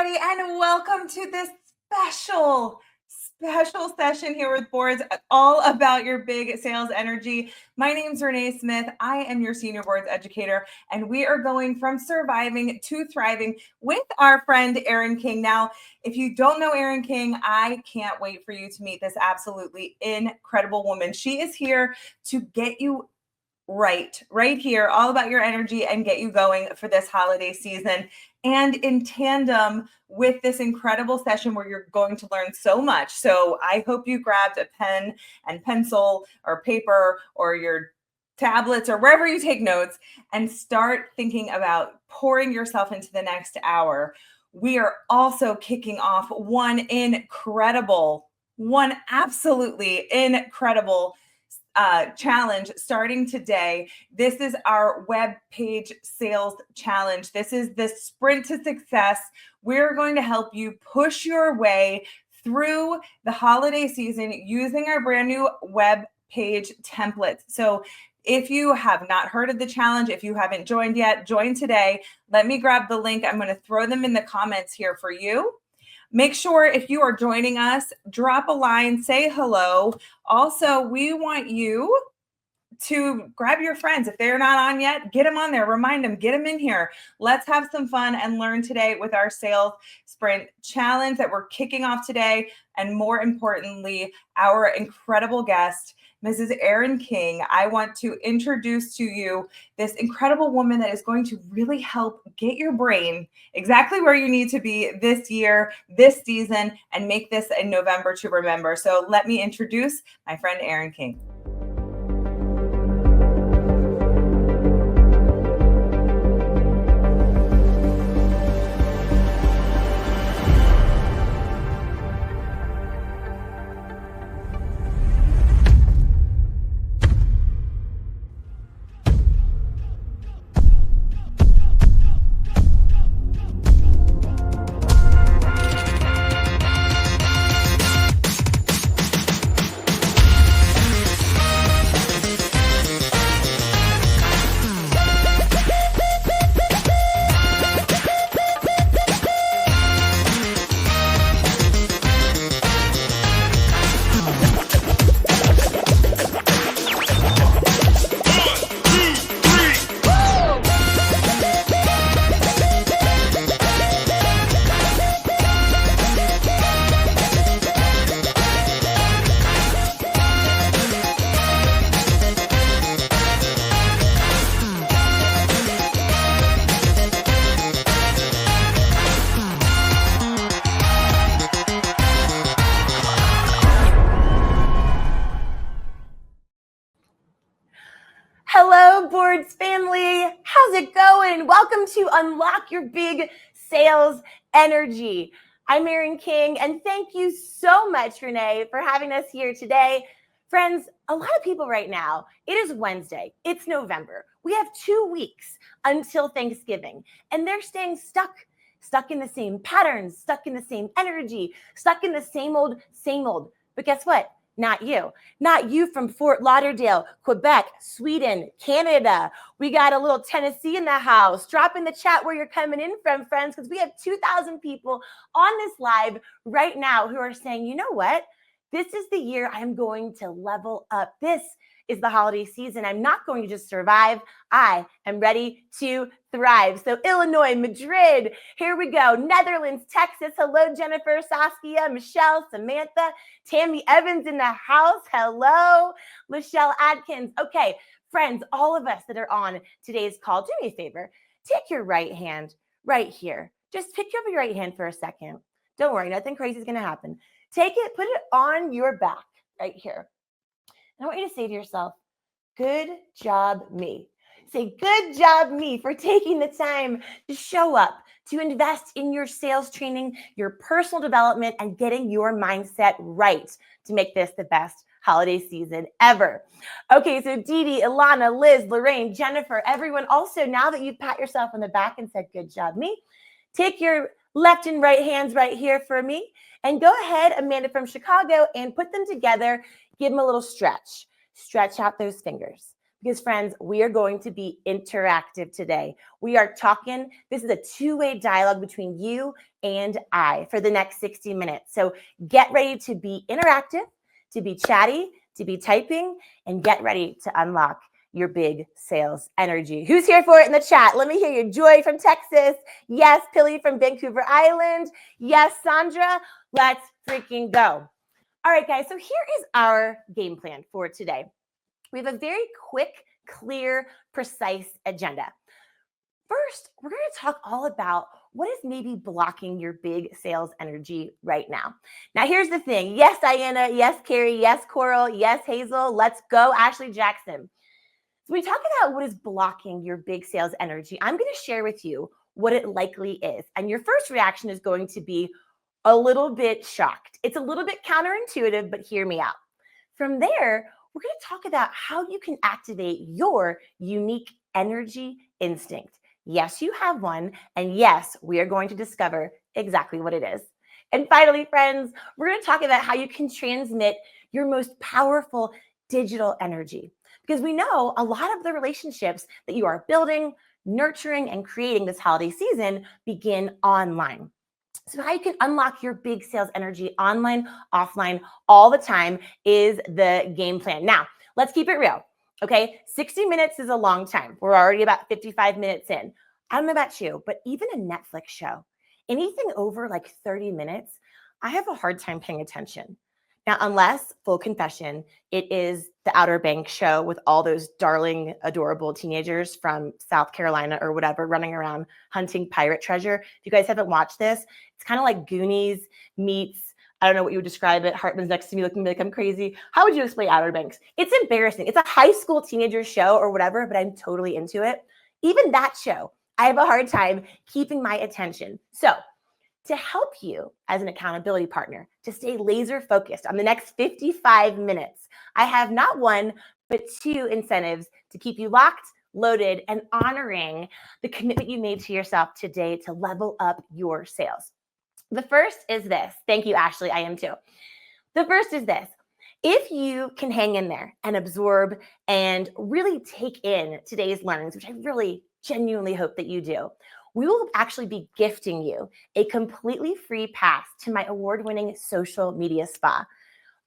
everybody, and welcome to this special session here with Boards, all about your big sales energy. My name's Renee Smith. I am your senior boards educator, and we are going from surviving to thriving with our friend Erin King. Now, if you don't know Erin King, I can't wait for you to meet this absolutely incredible woman. She is here to get you right here, all about your energy and get you going for this holiday season. And in tandem with this incredible session where you're going to learn so much. So I hope you grabbed a pen and pencil or paper or your tablets or wherever you take notes and start thinking about pouring yourself into the next hour. We are also kicking off one absolutely incredible challenge starting today. This is our web page sales challenge. This is the sprint to success. We're going to help you push your way through the holiday season using our brand new web page templates. So if you have not heard of the challenge, if you haven't joined yet, join today. Let me grab the link. I'm going to throw them in the comments here for you. Make sure if you are joining us, drop a line, say hello. Also, we want you to grab your friends. If they're not on yet, get them on there. Remind them, get them in here. Let's have some fun and learn today with our sales sprint challenge that we're kicking off today. And more importantly, our incredible guest, Mrs. Erin King. I want to introduce to you this incredible woman that is going to really help get your brain exactly where you need to be this year, this season, and make this a November to remember. So let me introduce my friend Erin King. Hello, Boards family. How's it going? Welcome to Unlock Your Big Sales Energy. I'm Erin King, and thank you so much, Renee, for having us here today. Friends, a lot of people right now, it is Wednesday. It's November. We have 2 weeks until Thanksgiving, and they're staying stuck in the same patterns, stuck in the same energy, stuck in the same old. But guess what? Not you from Fort Lauderdale, Quebec, Sweden, Canada. We got a little Tennessee in the house. Drop in the chat where you're coming in from, friends, because we have 2,000 people on this live right now who are saying, you know what? This is the year I'm going to level up. This is the holiday season. I'm not going to just survive. I am ready to thrive. So Illinois, Madrid, here we go. Netherlands, Texas. Hello, Jennifer, Saskia, Michelle, Samantha, Tammy Evans in the house. Hello, Michelle Adkins. Okay, friends, all of us that are on today's call, do me a favor. Take your right hand right here. Just pick up your right hand for a second. Don't worry, nothing crazy is going to happen. Take it, put it on your back right here. And I want you to say to yourself, good job, me. Say, good job, me, for taking the time to show up, to invest in your sales training, your personal development, and getting your mindset right to make this the best holiday season ever. Okay, so Dee Dee, Ilana, Liz, Lorraine, Jennifer, everyone, also now that you've pat yourself on the back and said, good job, me, take your left and right hands right here for me. And go ahead, Amanda from Chicago, and put them together. Give them a little stretch. Stretch out those fingers. Because friends, we are going to be interactive today. We are talking, this is a two-way dialogue between you and I for the next 60 minutes. So get ready to be interactive, to be chatty, to be typing, and get ready to unlock your big sales energy. Who's here for it in the chat? Let me hear you. Joy from Texas. Yes, Pilly from Vancouver Island. Yes, Sandra. Let's freaking go. All right, guys. So here is our game plan for today. We have a very quick, clear, precise agenda. First, we're going to talk all about what is maybe blocking your big sales energy right now. Now, here's the thing. Yes, Diana. Yes, Carrie. Yes, Coral. Yes, Hazel. Let's go, Ashley Jackson. So we talk about what is blocking your big sales energy. I'm going to share with you what it likely is. And your first reaction is going to be a little bit shocked. It's a little bit counterintuitive, but hear me out. From there, we're going to talk about how you can activate your unique energy instinct. Yes, you have one. And yes, we are going to discover exactly what it is. And finally, friends, we're going to talk about how you can transmit your most powerful digital energy. Because we know a lot of the relationships that you are building, nurturing, and creating this holiday season begin online. So how you can unlock your big sales energy online, offline, all the time is the game plan. Now, let's keep it real, okay? 60 minutes is a long time. We're already about 55 minutes in. I don't know about you, but even a Netflix show, anything over like 30 minutes, I have a hard time paying attention. Now, unless, full confession, it is the Outer Banks show with all those darling, adorable teenagers from South Carolina or whatever running around hunting pirate treasure. If you guys haven't watched this, it's kind of like Goonies meets, I don't know what you would describe it. Hartman's next to me looking like I'm crazy. How would you explain Outer Banks? It's embarrassing. It's a high school teenager show or whatever, but I'm totally into it. Even that show, I have a hard time keeping my attention. So to help you as an accountability partner to stay laser focused on the next 55 minutes, I have not one, but two incentives to keep you locked, loaded, and honoring the commitment you made to yourself today to level up your sales. The first is this. Thank you, Ashley. I am too. The first is this. If you can hang in there and absorb and really take in today's learnings, which I really genuinely hope that you do, we will actually be gifting you a completely free pass to my award-winning social media spa.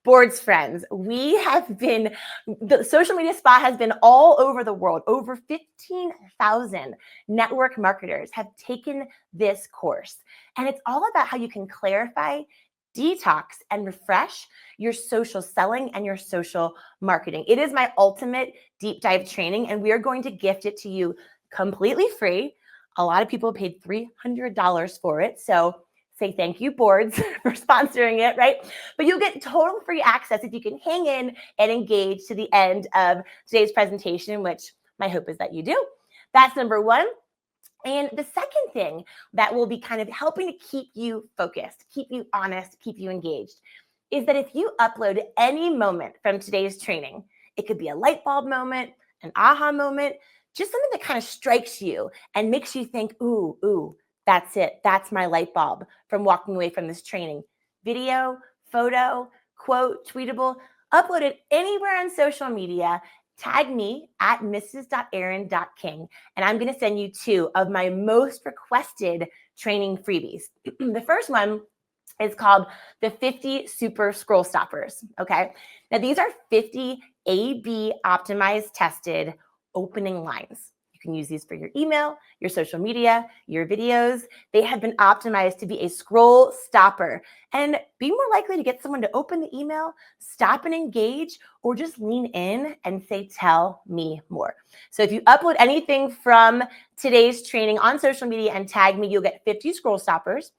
Boards friends, the social media spa has been all over the world. Over 15,000 network marketers have taken this course. And it's all about how you can clarify, detox, and refresh your social selling and your social marketing. It is my ultimate deep dive training, and we are going to gift it to you completely free. A lot of people paid $300 for it. So say thank you, Boards, for sponsoring it, right? But you'll get total free access if you can hang in and engage to the end of today's presentation, which my hope is that you do. That's number one. And the second thing that will be kind of helping to keep you focused, keep you honest, keep you engaged, is that if you upload any moment from today's training, it could be a light bulb moment, an aha moment, just something that kind of strikes you and makes you think, ooh, that's it. That's my light bulb from walking away from this training. Video, photo, quote, tweetable, upload it anywhere on social media. Tag me at mrs.erin.king, and I'm going to send you two of my most requested training freebies. The first one is called the 50 Super Scroll Stoppers. Okay. Now, these are 50 A/B optimized, tested opening lines. You can use these for your email, your social media, your videos. They have been optimized to be a scroll stopper and be more likely to get someone to open the email, stop and engage, or just lean in and say, tell me more. So if you upload anything from today's training on social media and tag me, you'll get 50 scroll stoppers.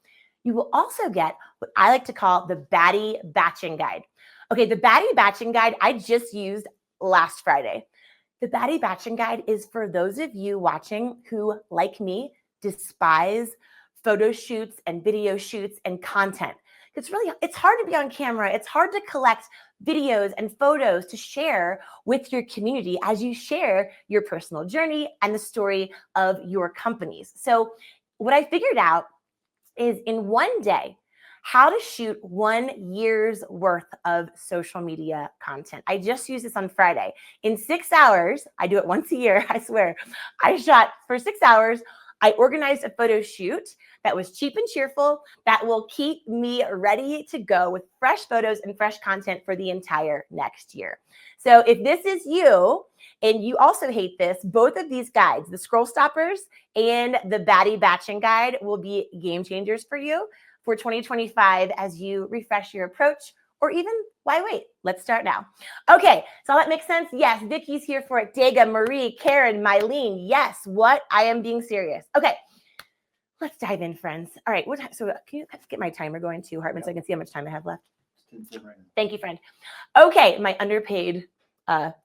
You will also get what I like to call the baddie batching guide. Okay, the baddie batching guide I just used last Friday. The baddie batching guide is for those of you watching who, like me, despise photo shoots and video shoots and content. It's hard to be on camera. It's hard to collect videos and photos to share with your community as you share your personal journey and the story of your companies. So what I figured out is in one day, how to shoot 1 year's worth of social media content. I just used this on Friday. In 6 hours, I do it once a year, I swear. I shot for 6 hours. I organized a photo shoot that was cheap and cheerful, that will keep me ready to go with fresh photos and fresh content for the entire next year. So if this is you and you also hate this, both of these guides, the scroll stoppers and the baddie batching guide, will be game changers for you for 2025 as you refresh your approach, or even why wait? Let's start now. Okay, so all that makes sense? Yes, Vicky's here for it. Dega, Marie, Karen, Mylene. Yes, what? I am being serious. Okay, let's dive in, friends. All right, so can you get my timer going too, Hartman, so I can see how much time I have left? Thank you, friend. Okay, my underpaid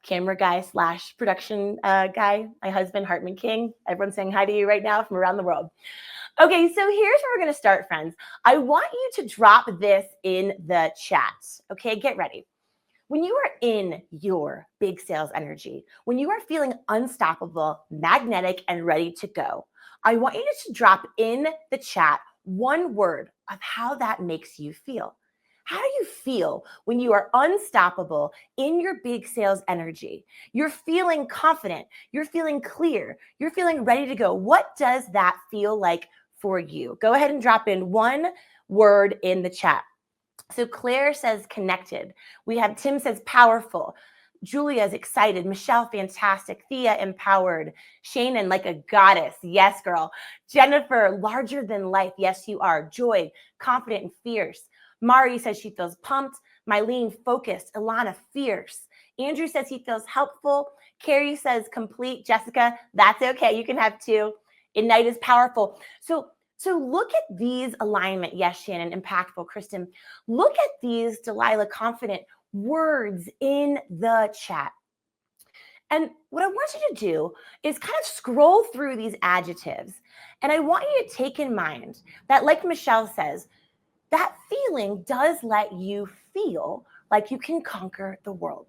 camera guy / production guy, my husband, Hartman King. Everyone's saying hi to you right now from around the world. Okay, so here's where we're going to start, friends. I want you to drop this in the chat. Okay, get ready. When you are in your big sales energy, when you are feeling unstoppable, magnetic, and ready to go, I want you to drop in the chat one word of how that makes you feel. How do you feel when you are unstoppable in your big sales energy? You're feeling confident. You're feeling clear. You're feeling ready to go. What does that feel like for you? Go ahead and drop in one word in the chat. So Claire says connected. We have Tim says powerful. Julia is excited. Michelle, fantastic. Thea, empowered. Shannon, like a goddess. Yes, girl. Jennifer, larger than life. Yes, you are. Joy, confident and fierce. Mari says she feels pumped. Mylene, focused. Ilana, fierce. Andrew says he feels helpful. Carrie says complete. Jessica, that's okay. You can have two. Ignite is powerful. So look at these alignment. Yes, Shannon, impactful. Kristen, look at these, Delilah, confident words in the chat. And what I want you to do is kind of scroll through these adjectives. And I want you to take in mind that, like Michelle says, that feeling does let you feel like you can conquer the world.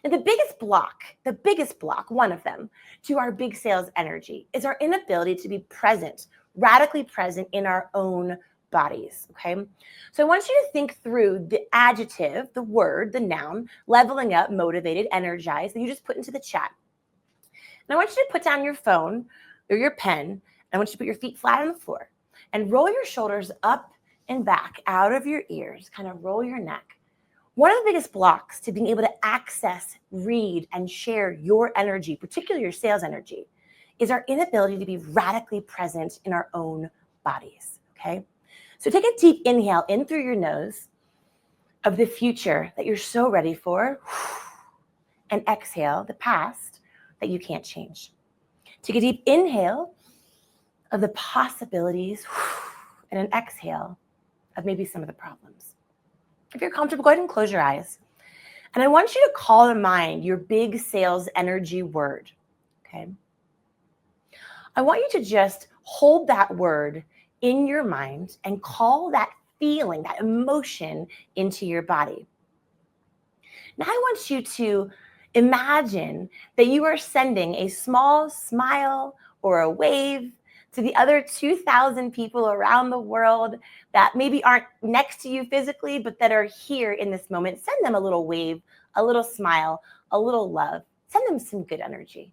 Now, the biggest block, one of them, to our big sales energy is our inability to be present, radically present in our own bodies, okay? So I want you to think through the adjective, the word, the noun, leveling up, motivated, energized, that you just put into the chat. And I want you to put down your phone or your pen, and I want you to put your feet flat on the floor and roll your shoulders up and back out of your ears, kind of roll your neck. One of the biggest blocks to being able to access, read, and share your energy, particularly your sales energy, is our inability to be radically present in our own bodies, okay? So take a deep inhale in through your nose of the future that you're so ready for, and exhale the past that you can't change. Take a deep inhale of the possibilities, and an exhale of maybe some of the problems. If you're comfortable, go ahead and close your eyes. And I want you to call to mind your big sales energy word, okay? I want you to just hold that word in your mind and call that feeling, that emotion into your body. Now I want you to imagine that you are sending a small smile or a wave to the other 2,000 people around the world that maybe aren't next to you physically, but that are here in this moment. Send them a little wave, a little smile, a little love. Send them some good energy.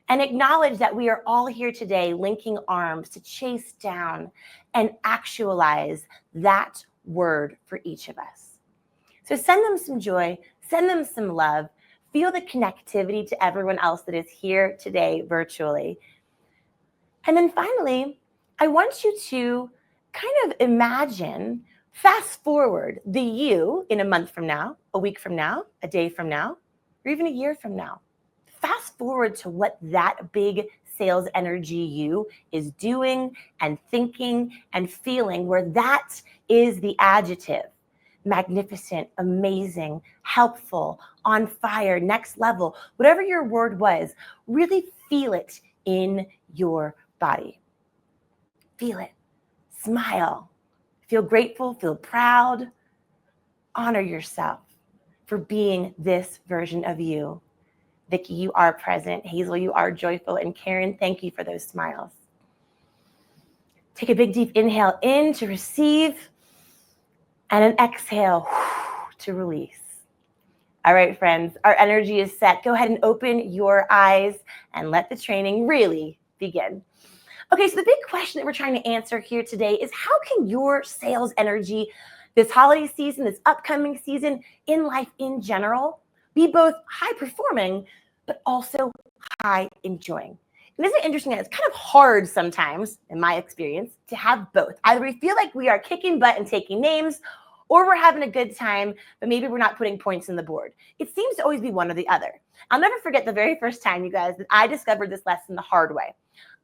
And acknowledge that we are all here today linking arms to chase down and actualize that word for each of us. So send them some joy, send them some love, feel the connectivity to everyone else that is here today virtually. And then finally, I want you to kind of imagine, fast forward the you in a month from now, a week from now, a day from now, or even a year from now. Fast forward to what that big sales energy you is doing and thinking and feeling, where that is the adjective. Magnificent, amazing, helpful, on fire, next level, whatever your word was, really feel it in your body. Feel it. Smile. Feel grateful, feel proud. Honor yourself for being this version of you. Vicki, you are present. Hazel, you are joyful. And Karen, thank you for those smiles. Take a big deep inhale in to receive. and an exhale to release. All right, friends, our energy is set. Go ahead and open your eyes and let the training really begin. Okay, so the big question that we're trying to answer here today is how can your sales energy this holiday season, this upcoming season, in life in general, be both high performing, but also high enjoying? And isn't it interesting that it's kind of hard sometimes, in my experience, to have both? Either we feel like we are kicking butt and taking names, or we're having a good time, but maybe we're not putting points on the board. It seems to always be one or the other. I'll never forget the very first time, you guys, that I discovered this lesson the hard way.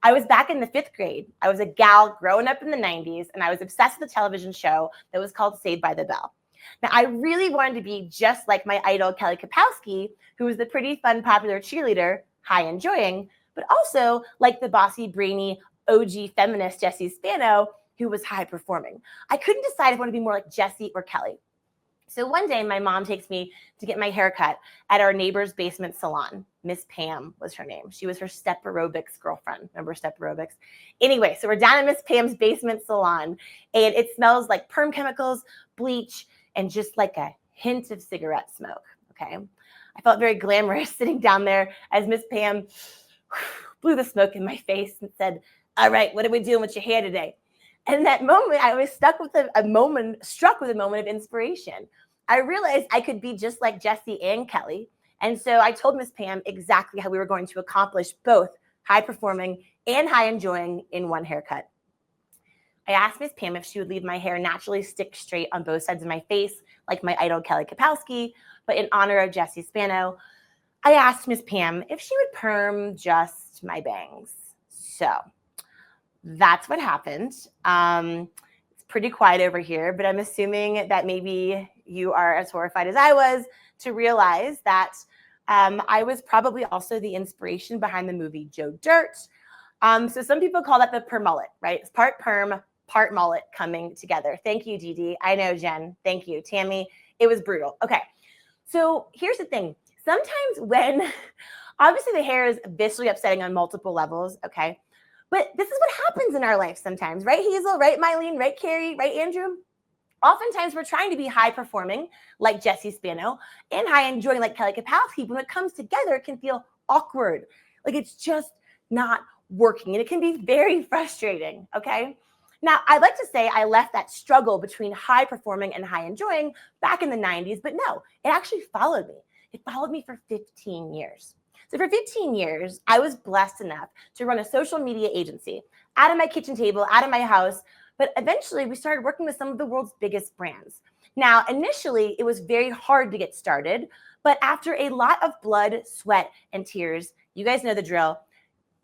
I was back in the 5th grade. I was a gal growing up in the 90s, and I was obsessed with a television show that was called Saved by the Bell. Now, I really wanted to be just like my idol, Kelly Kapowski, who was the pretty fun, popular cheerleader, high enjoying, but also like the bossy, brainy, OG feminist Jessie Spano, who was high performing. I couldn't decide if I wanted to be more like Jessie or Kelly. So one day, my mom takes me to get my hair cut at our neighbor's basement salon. Miss Pam was her name. She was her Step Aerobics girlfriend. Remember Step Aerobics? Anyway, so we're down at Miss Pam's basement salon, and it smells like perm chemicals, bleach, and just like a hint of cigarette smoke, okay? I felt very glamorous sitting down there as Miss Pam blew the smoke in my face and said, "All right, what are we doing with your hair today?" And in that moment, I was struck with a moment of inspiration. I realized I could be just like Jessie and Kelly. And so I told Miss Pam exactly how we were going to accomplish both high performing and high enjoying in one haircut. I asked Miss Pam if she would leave my hair naturally stick straight on both sides of my face, like my idol Kelly Kapowski, but in honor of Jessie Spano, I asked Miss Pam if she would perm just my bangs. So that's what happened. It's pretty quiet over here, but I'm assuming that maybe you are as horrified as I was to realize that I was probably also the inspiration behind the movie Joe Dirt. So some people call that the permullet, right? It's part perm, part mullet coming together. Thank you, Dee Dee. I know, Jen. Thank you, Tammy. It was brutal. Okay, so here's the thing. Sometimes when, obviously the hair is viscerally upsetting on multiple levels, okay? But this is what happens in our life sometimes, right, Hazel? Right, Mylene? Right, Carrie? Right, Andrew? Oftentimes we're trying to be high performing like Jessie Spano and high enjoying like Kelly Kapowski. But when it comes together, it can feel awkward. Like it's just not working. And it can be very frustrating, okay? Now, I'd like to say I left that struggle between high performing and high enjoying back in the 90s, but no, it actually followed me. It followed me for 15 years. So for 15 years, I was blessed enough to run a social media agency out of my kitchen table, out of my house. But eventually we started working with some of the world's biggest brands. Now, initially, it was very hard to get started. But after a lot of blood, sweat, and tears, you guys know the drill,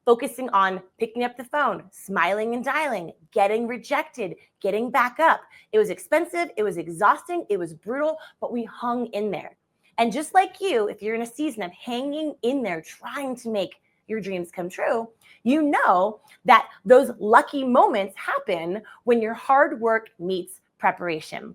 focusing on picking up the phone, smiling and dialing, getting rejected, getting back up. It was expensive. It was exhausting. It was brutal, but we hung in there. And just like you, if you're in a season of hanging in there, trying to make your dreams come true, you know that those lucky moments happen when your hard work meets preparation.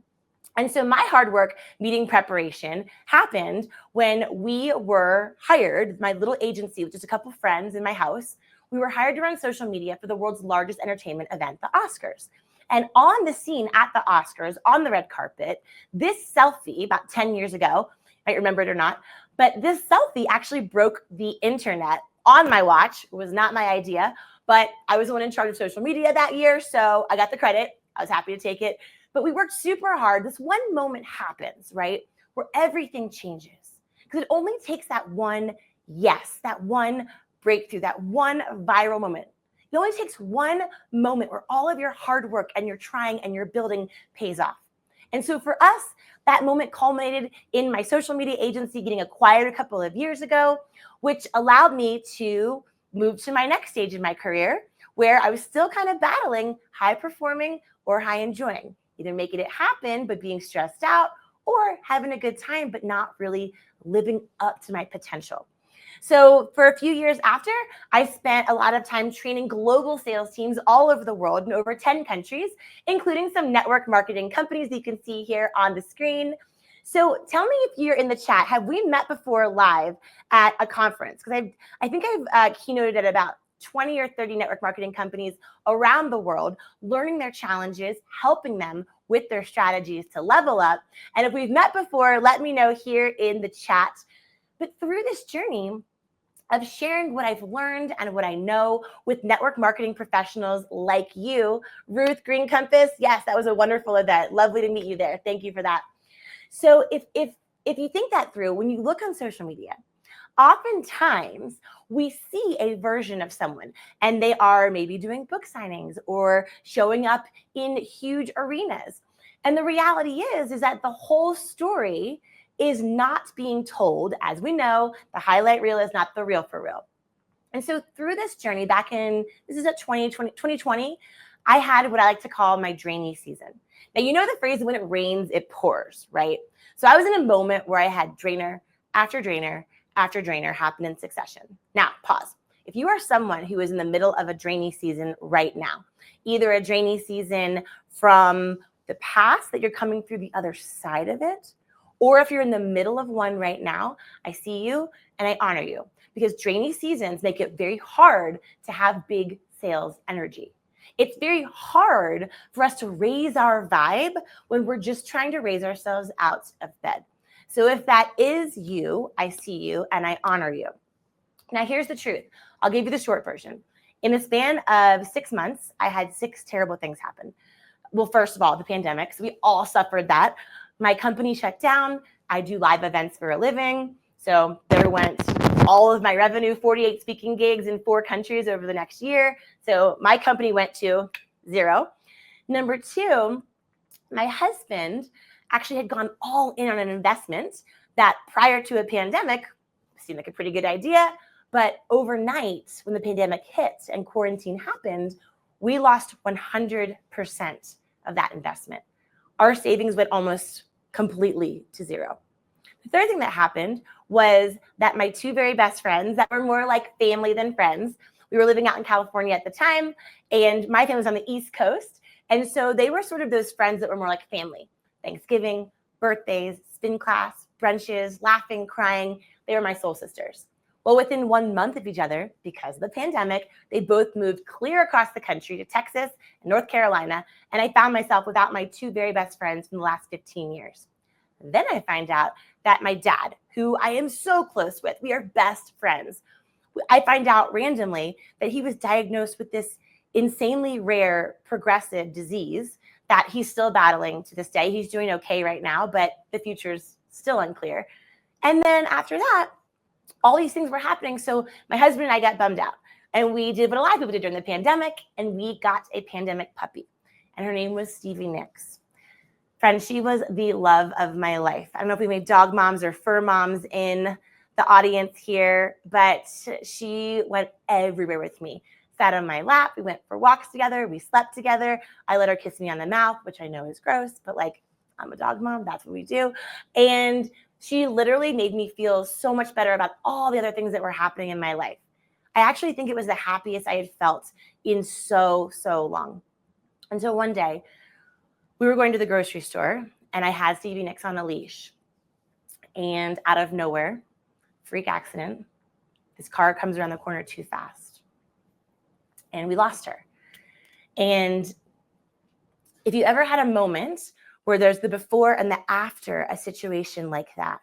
And so my hard work meeting preparation happened when we were hired, my little agency with just a couple of friends in my house. We were hired to run social media for the world's largest entertainment event, the Oscars. And on the scene at the Oscars, on the red carpet, this selfie about 10 years ago, I might remember it or not, but this selfie actually broke the internet on my watch. It was not my idea, but I was the one in charge of social media that year, so I got the credit. I was happy to take it. But we worked super hard. This one moment happens, right, where everything changes. Because it only takes that one yes, that one breakthrough, that one viral moment. It only takes one moment where all of your hard work and your trying and your building pays off. And so for us, that moment culminated in my social media agency getting acquired a couple of years ago, which allowed me to move to my next stage in my career, where I was still kind of battling high performing or high enjoying, either making it happen, but being stressed out, or having a good time, but not really living up to my potential. So for a few years after, I spent a lot of time training global sales teams all over the world in over 10 countries, including some network marketing companies that you can see here on the screen. So tell me if you're in the chat, have we met before live at a conference? Because I think I've keynoted at about 20 or 30 network marketing companies around the world, learning their challenges, helping them with their strategies to level up. And if we've met before, let me know here in the chat. But through this journey of sharing what I've learned and what I know with network marketing professionals like you, Ruth Green Compass, yes, that was a wonderful event. Lovely to meet you there. Thank you for that. So if you think that through, when you look on social media, oftentimes we see a version of someone and they are maybe doing book signings or showing up in huge arenas. And the reality is that the whole story is not being told. As we know, the highlight reel is not the real for real. And so through this journey back in, this is at 2020, I had what I like to call my drainy season. Now, you know the phrase, when it rains, it pours, right? So I was in a moment where I had drainer after drainer after drainer happen in succession. Now, pause. If you are someone who is in the middle of a drainy season right now, either a drainy season from the past that you're coming through the other side of it, or if you're in the middle of one right now, I see you and I honor you, because drainy seasons make it very hard to have big sales energy. It's very hard for us to raise our vibe when we're just trying to raise ourselves out of bed. So if that is you, I see you and I honor you. Now, here's the truth. I'll give you the short version. In the span of 6 months, I had 6 terrible things happen. Well, first of all, the pandemic. So we all suffered that. My company shut down. I do live events for a living. So there went all of my revenue, 48 speaking gigs in 4 countries over the next year. So my company went to 0. Number 2, my husband actually had gone all in on an investment that prior to a pandemic seemed like a pretty good idea. But overnight, when the pandemic hit and quarantine happened, we lost 100% of that investment. Our savings went almost completely to 0. The third thing that happened was that my 2 very best friends that were more like family than friends, we were living out in California at the time, and my family was on the East Coast. And so they were sort of those friends that were more like family. Thanksgiving, birthdays, spin class, brunches, laughing, crying. They were my soul sisters. Well, within 1 month of each other, because of the pandemic, they both moved clear across the country to Texas and North Carolina. And I found myself without my 2 very best friends from the last 15 years. Then I find out that my dad, who I am so close with, we are best friends. I find out randomly that he was diagnosed with this insanely rare progressive disease that he's still battling to this day. He's doing okay right now, but the future's still unclear. And then after that, all these things were happening. So my husband and I got bummed out, and we did what a lot of people did during the pandemic, and we got a pandemic puppy, and her name was Stevie Nicks. Friends, she was the love of my life. I don't know if we made dog moms or fur moms in the audience here, but she went everywhere with me. Sat on my lap. We went for walks together. We slept together. I let her kiss me on the mouth, which I know is gross, but like, I'm a dog mom. That's what we do. And she literally made me feel so much better about all the other things that were happening in my life. I actually think it was the happiest I had felt in so long. Until one day, we were going to the grocery store, and I had Stevie Nicks on a leash. And out of nowhere, freak accident, this car comes around the corner too fast. And we lost her. And if you ever had a moment where there's the before and the after a situation like that,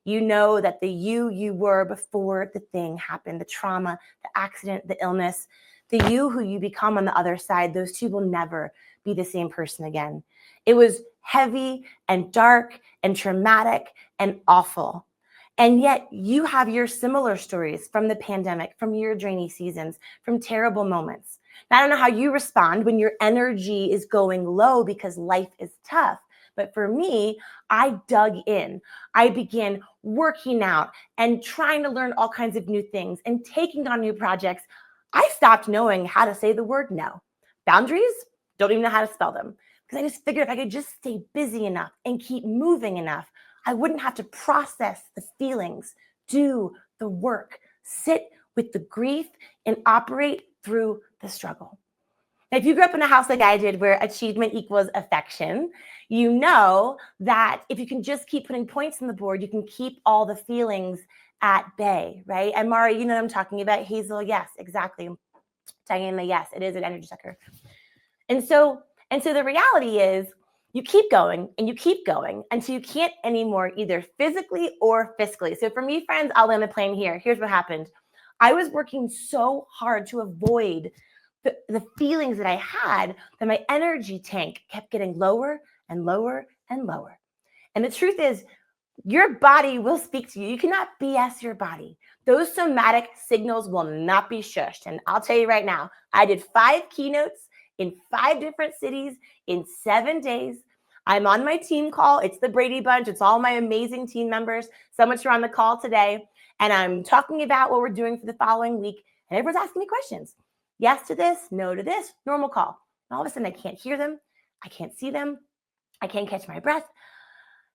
you know that the you were before the thing happened, the trauma, the accident, the illness, the you who you become on the other side, those 2 will never be the same person again. It was heavy and dark and traumatic and awful. And yet you have your similar stories from the pandemic, from your drainy seasons, from terrible moments. Now, I don't know how you respond when your energy is going low because life is tough. But for me, I dug in. I began working out and trying to learn all kinds of new things and taking on new projects. I stopped knowing how to say the word no. Boundaries, don't even know how to spell them. Because I just figured if I could just stay busy enough and keep moving enough, I wouldn't have to process the feelings, do the work, sit with the grief, and operate through the struggle. Now, if you grew up in a house like I did where achievement equals affection, you know that if you can just keep putting points on the board, you can keep all the feelings at bay, right? And Mari, you know what I'm talking about. Hazel, yes, exactly. Diana, yes, it is an energy sucker. And so the reality is you keep going and you keep going until you can't anymore, either physically or fiscally. So for me, friends, I'll land the plane here. Here's what happened. I was working so hard to avoid the feelings that I had that my energy tank kept getting lower and lower and lower. And the truth is, your body will speak to you. You cannot BS your body. Those somatic signals will not be shushed. And I'll tell you right now, I did 5 keynotes in 5 different cities in 7 days. I'm on my team call. It's the Brady Bunch. It's all my amazing team members. So much are on the call today. And I'm talking about what we're doing for the following week. And everyone's asking me questions. Yes to this, no to this, normal call. And all of a sudden, I can't hear them. I can't see them. I can't catch my breath.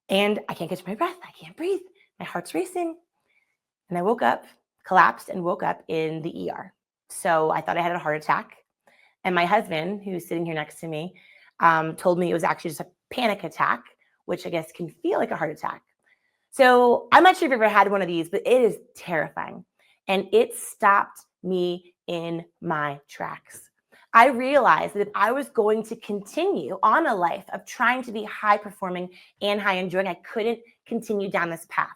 And I can't catch my breath. I can't breathe. My heart's racing. And I woke up, collapsed and woke up in the ER. So I thought I had a heart attack. And my husband, who's sitting here next to me, told me it was actually just a panic attack, which I guess can feel like a heart attack. So I'm not sure if you've ever had one of these, but it is terrifying. And it stopped me in my tracks. I realized that if I was going to continue on a life of trying to be high performing and high enjoying, I couldn't continue down this path.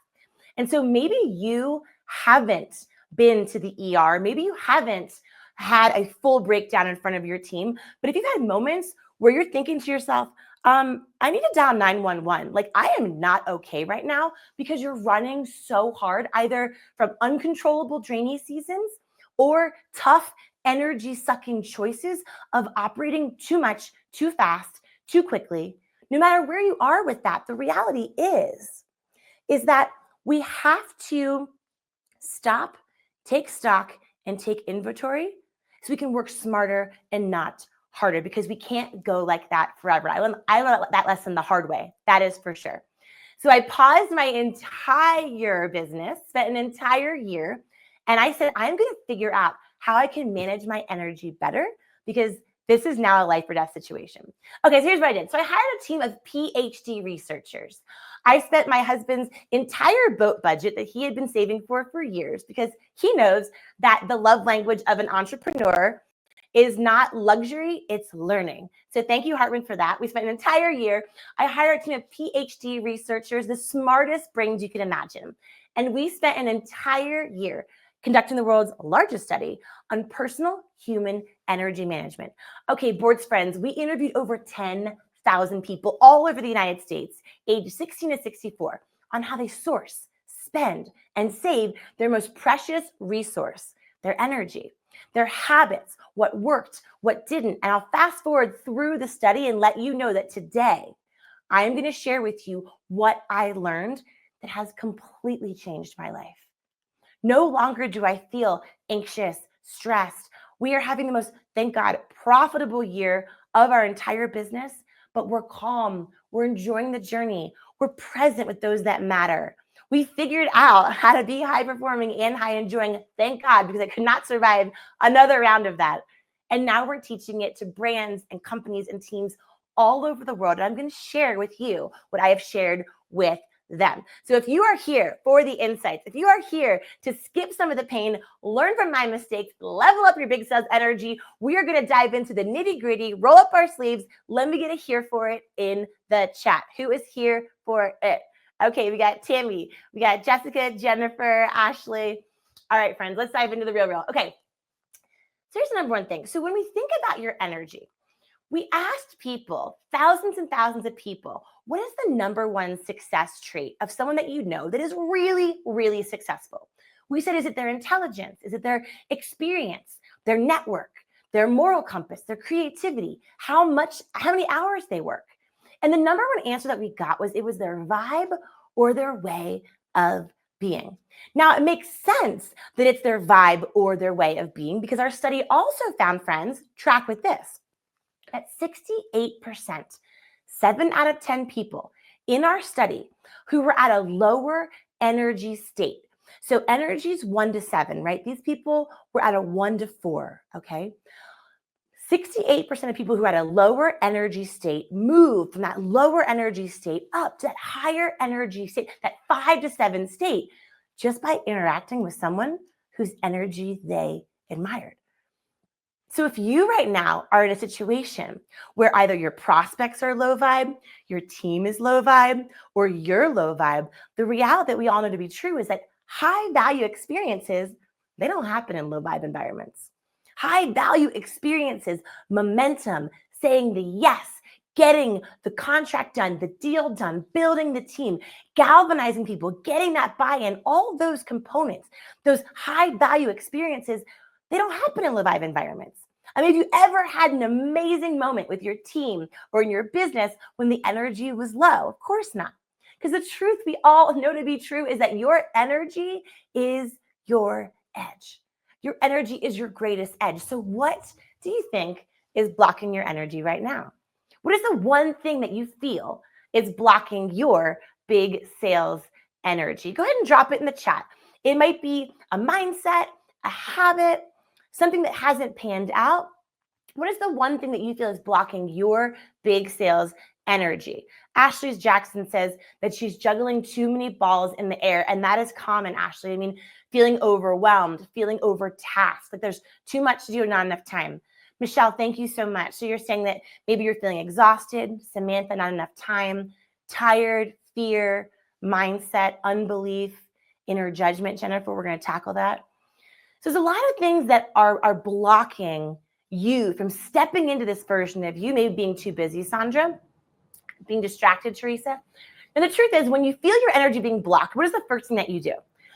And so maybe you haven't been to the ER. Maybe you haven't had a full breakdown in front of your team. But if you've had moments where you're thinking to yourself, I need to dial 911. Like, I am not okay right now, because you're running so hard, either from uncontrollable drainy seasons or tough energy sucking choices of operating too much, too fast, too quickly. No matter where you are with that, the reality is that we have to stop, take stock, and take inventory so we can work smarter and not harder, because we can't go like that forever. I learned that lesson the hard way. That is for sure. So I paused my entire business, spent an entire year, and I said, I'm going to figure out how I can manage my energy better, because this is now a life or death situation. Okay, so here's what I did. So I hired a team of PhD researchers. I spent my husband's entire boat budget that he had been saving for years, because he knows that the love language of an entrepreneur is not luxury, it's learning. So thank you, Hartman, for that. We spent an entire year. I hired a team of PhD researchers, the smartest brains you can imagine. And we spent an entire year conducting the world's largest study on personal human energy management. Okay, boards friends, we interviewed over 10,000 people all over the United States, age 16 to 64, on how they source, spend, and save their most precious resource, their energy, their habits, what worked, what didn't. And I'll fast forward through the study and let you know that today I am going to share with you what I learned that has completely changed my life. No longer do I feel anxious, stressed. We are having the most, thank God, profitable year of our entire business, but we're calm. We're enjoying the journey. We're present with those that matter. We figured out how to be high performing and high enjoying, thank God, because I could not survive another round of that. And now we're teaching it to brands and companies and teams all over the world. And I'm going to share with you what I have shared with them. So if you are here for the insights, if you are here to skip some of the pain, learn from my mistakes, level up your big sales energy, we are going to dive into the nitty gritty, roll up our sleeves. Let me get a here for it in the chat. Who is here for it? Okay, we got Tammy, we got Jessica, Jennifer, Ashley. All right, friends, let's dive into the real. Okay, so here's the number one thing. So when we think about your energy, we asked people, thousands and thousands of people, what is the number one success trait of someone that you know that is really, really successful? We said, is it their intelligence? Is it their experience, their network, their moral compass, their creativity, how many hours they work? And the number one answer that we got was it was their vibe or their way of being. Now, it makes sense that it's their vibe or their way of being, because our study also found, friends, track with this, that 68%, 7 out of 10 people in our study who were at a lower energy state. So energy is 1 to 7, right? These people were at a 1 to 4, okay? 68% of people who had a lower energy state moved from that lower energy state up to that higher energy state, that 5 to 7 state, just by interacting with someone whose energy they admired. So if you right now are in a situation where either your prospects are low vibe, your team is low vibe, or you're low vibe, the reality that we all know to be true is that high value experiences, they don't happen in low vibe environments. High value experiences, momentum, saying the yes, getting the contract done, the deal done, building the team, galvanizing people, getting that buy-in, all those components, those high value experiences, they don't happen in low vibe environments. I mean, have you ever had an amazing moment with your team or in your business when the energy was low? Of course not. Because the truth we all know to be true is that your energy is your edge. Your energy is your greatest edge. So what do you think is blocking your energy right now? What is the one thing that you feel is blocking your big sales energy? Go ahead and drop it in the chat. It might be a mindset, a habit, something that hasn't panned out. What is the one thing that you feel is blocking your big sales energy? Ashley Jackson says that she's juggling too many balls in the air, and that is common, Ashley. I mean, feeling overwhelmed, feeling overtasked, like there's too much to do and not enough time. Michelle, thank you so much. So you're saying that maybe you're feeling exhausted. Samantha, not enough time, tired, fear, mindset, unbelief, inner judgment. Jennifer, we're going to tackle that. So there's a lot of things that are blocking you from stepping into this version of you, maybe being too busy, Sandra, being distracted, Teresa. And the truth is, when you feel your energy being blocked, what is the first thing that you do?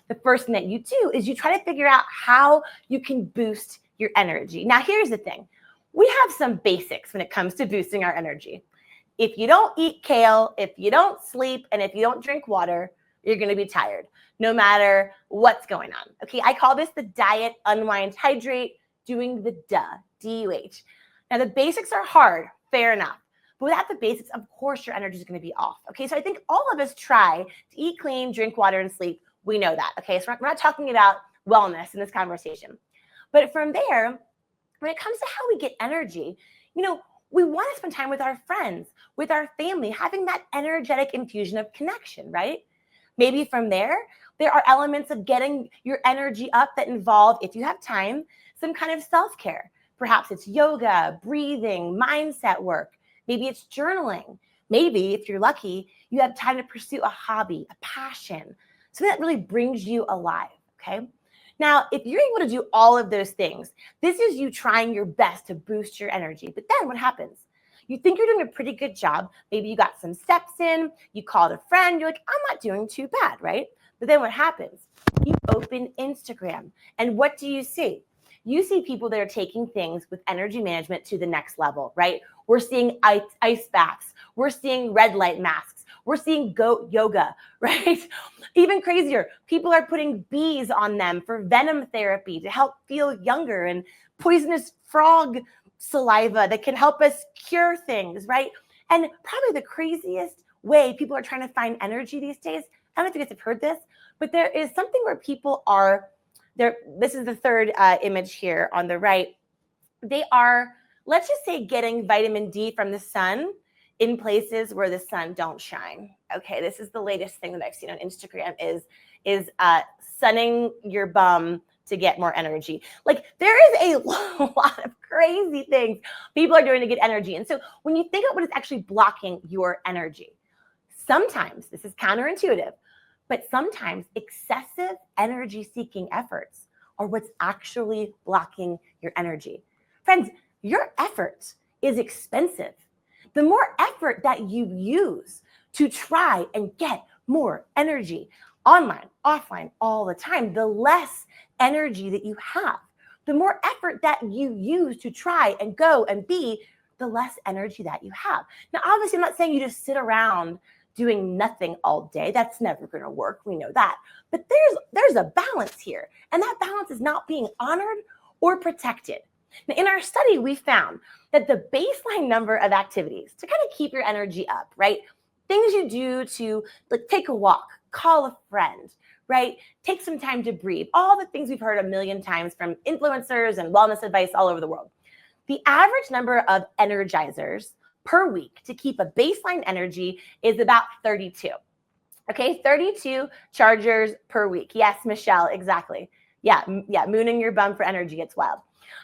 The first thing that you do is you try to figure out how you can boost your energy. Now, here's the thing. We have some basics when it comes to boosting our energy. If you don't eat kale, if you don't sleep, and if you don't drink water, you're going to be tired, no matter what's going on. Okay, I call this the diet, unwind, hydrate, doing the D-U-H. Now, the basics are hard, fair enough. But without the basics, of course, your energy is going to be off. Okay, so I think all of us try to eat clean, drink water, and sleep. We know that. Okay, so we're not talking about wellness in this conversation. But from there, when it comes to how we get energy, we want to spend time with our friends, with our family, having that energetic infusion of connection, right? Maybe from there are elements of getting your energy up that involve, if you have time, some kind of self-care. Perhaps it's yoga, breathing, mindset work. Maybe it's journaling. Maybe, if you're lucky, you have time to pursue a hobby, a passion, something that really brings you alive, okay? Now, if you're able to do all of those things, this is you trying your best to boost your energy. But then what happens? You think you're doing a pretty good job. Maybe you got some steps in, you called a friend, you're like, I'm not doing too bad, right? But then what happens? You open Instagram, and what do you see? You see people that are taking things with energy management to the next level, right? We're seeing ice baths. We're seeing red light masks. We're seeing goat yoga, right? Even crazier, people are putting bees on them for venom therapy to help feel younger, and poisonous frog saliva that can help us cure things, right? And probably the craziest way people are trying to find energy these days, I don't know if you guys have heard this, but there is something where people are, this is the third image here on the right. They are, let's just say, getting vitamin D from the sun in places where the sun don't shine. Okay, this is the latest thing that I've seen on Instagram is sunning your bum to get more energy. Like, there is a lot of crazy things people are doing to get energy. And so when you think of what is actually blocking your energy, sometimes this is counterintuitive, but sometimes excessive energy-seeking efforts are what's actually blocking your energy. Friends, your effort is expensive. The more effort that you use to try and get more energy, online, offline, all the time, the less energy that you have. The more effort that you use to try and go and be, the less energy that you have. Now, obviously, I'm not saying you just sit around doing nothing all day. That's never going to work. We know that. But there's a balance here, and that balance is not being honored or protected. Now, in our study, we found that the baseline number of activities to kind of keep your energy up, right? Things you do to, like, take a walk, call a friend, right? Take some time to breathe. All the things we've heard a million times from influencers and wellness advice all over the world. The average number of energizers per week to keep a baseline energy is about 32. Okay, 32 chargers per week. Yes, Michelle, exactly. Yeah, mooning your bum for energy. It's wild.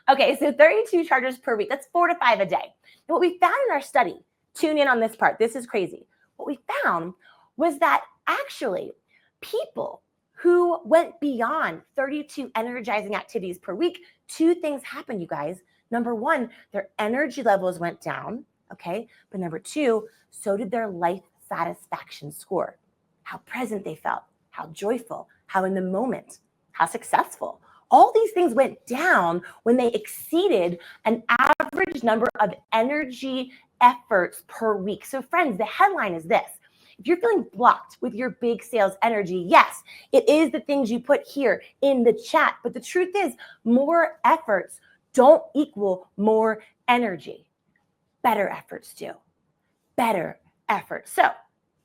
Okay, so 32 charges per week. That's 4 to 5 a day. And what we found in our study, tune in on this part. This is crazy. What we found was that actually people who went beyond 32 energizing activities per week, 2 things happened, you guys. Number 1, their energy levels went down, okay? But number 2, so did their life satisfaction score. How present they felt, how joyful, how in the moment, how successful. All these things went down when they exceeded an average number of energy efforts per week. So friends, the headline is this. If you're feeling blocked with your big sales energy, yes, it is the things you put here in the chat. But the truth is, more efforts don't equal more energy. Better efforts do. Better efforts. So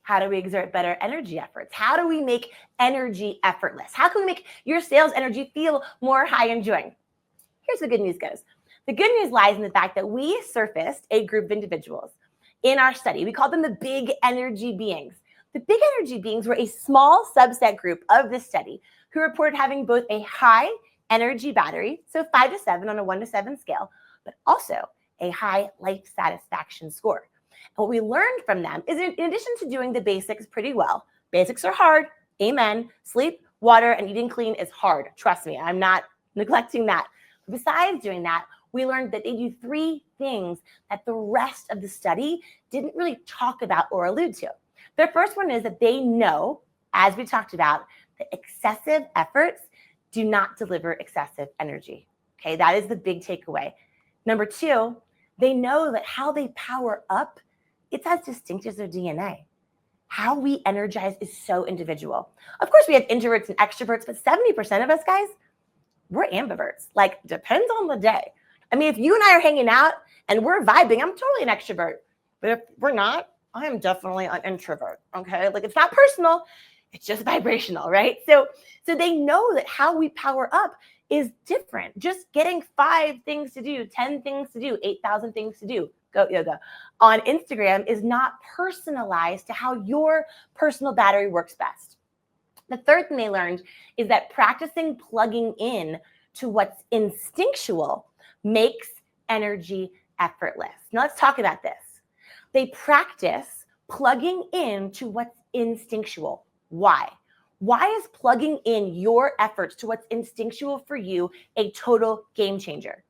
how do we exert better energy efforts? How do we make energy effortless? How can we make your sales energy feel more high and joy? Here's the good news goes. The good news lies in the fact that we surfaced a group of individuals in our study. We called them the big energy beings. The big energy beings were a small subset group of this study who reported having both a high energy battery, so 5 to 7 on a 1 to 7 scale, but also a high life satisfaction score. And what we learned from them is in addition to doing the basics pretty well, basics are hard, amen, sleep, water, and eating clean is hard. Trust me, I'm not neglecting that. Besides doing that, we learned that they do 3 things that the rest of the study didn't really talk about or allude to. Their first one is that they know, as we talked about, that excessive efforts do not deliver excessive energy. Okay, that is the big takeaway. Number 2, they know that how they power up, it's as distinct as their DNA. How we energize is so individual. Of course, we have introverts and extroverts, but 70% of us guys, we're ambiverts. Like, depends on the day. I mean, if you and I are hanging out and we're vibing, I'm totally an extrovert. But if we're not, I am definitely an introvert, okay? Like, it's not personal, it's just vibrational, right? So they know that how we power up is different. Just getting 5 things to do, 10 things to do, 8,000 things to do, goat yoga on Instagram is not personalized to how your personal battery works best. The third thing they learned is that practicing plugging in to what's instinctual makes energy effortless. Now let's talk about this. They practice plugging in to what's instinctual. Why? Why is plugging in your efforts to what's instinctual for you a total game changer?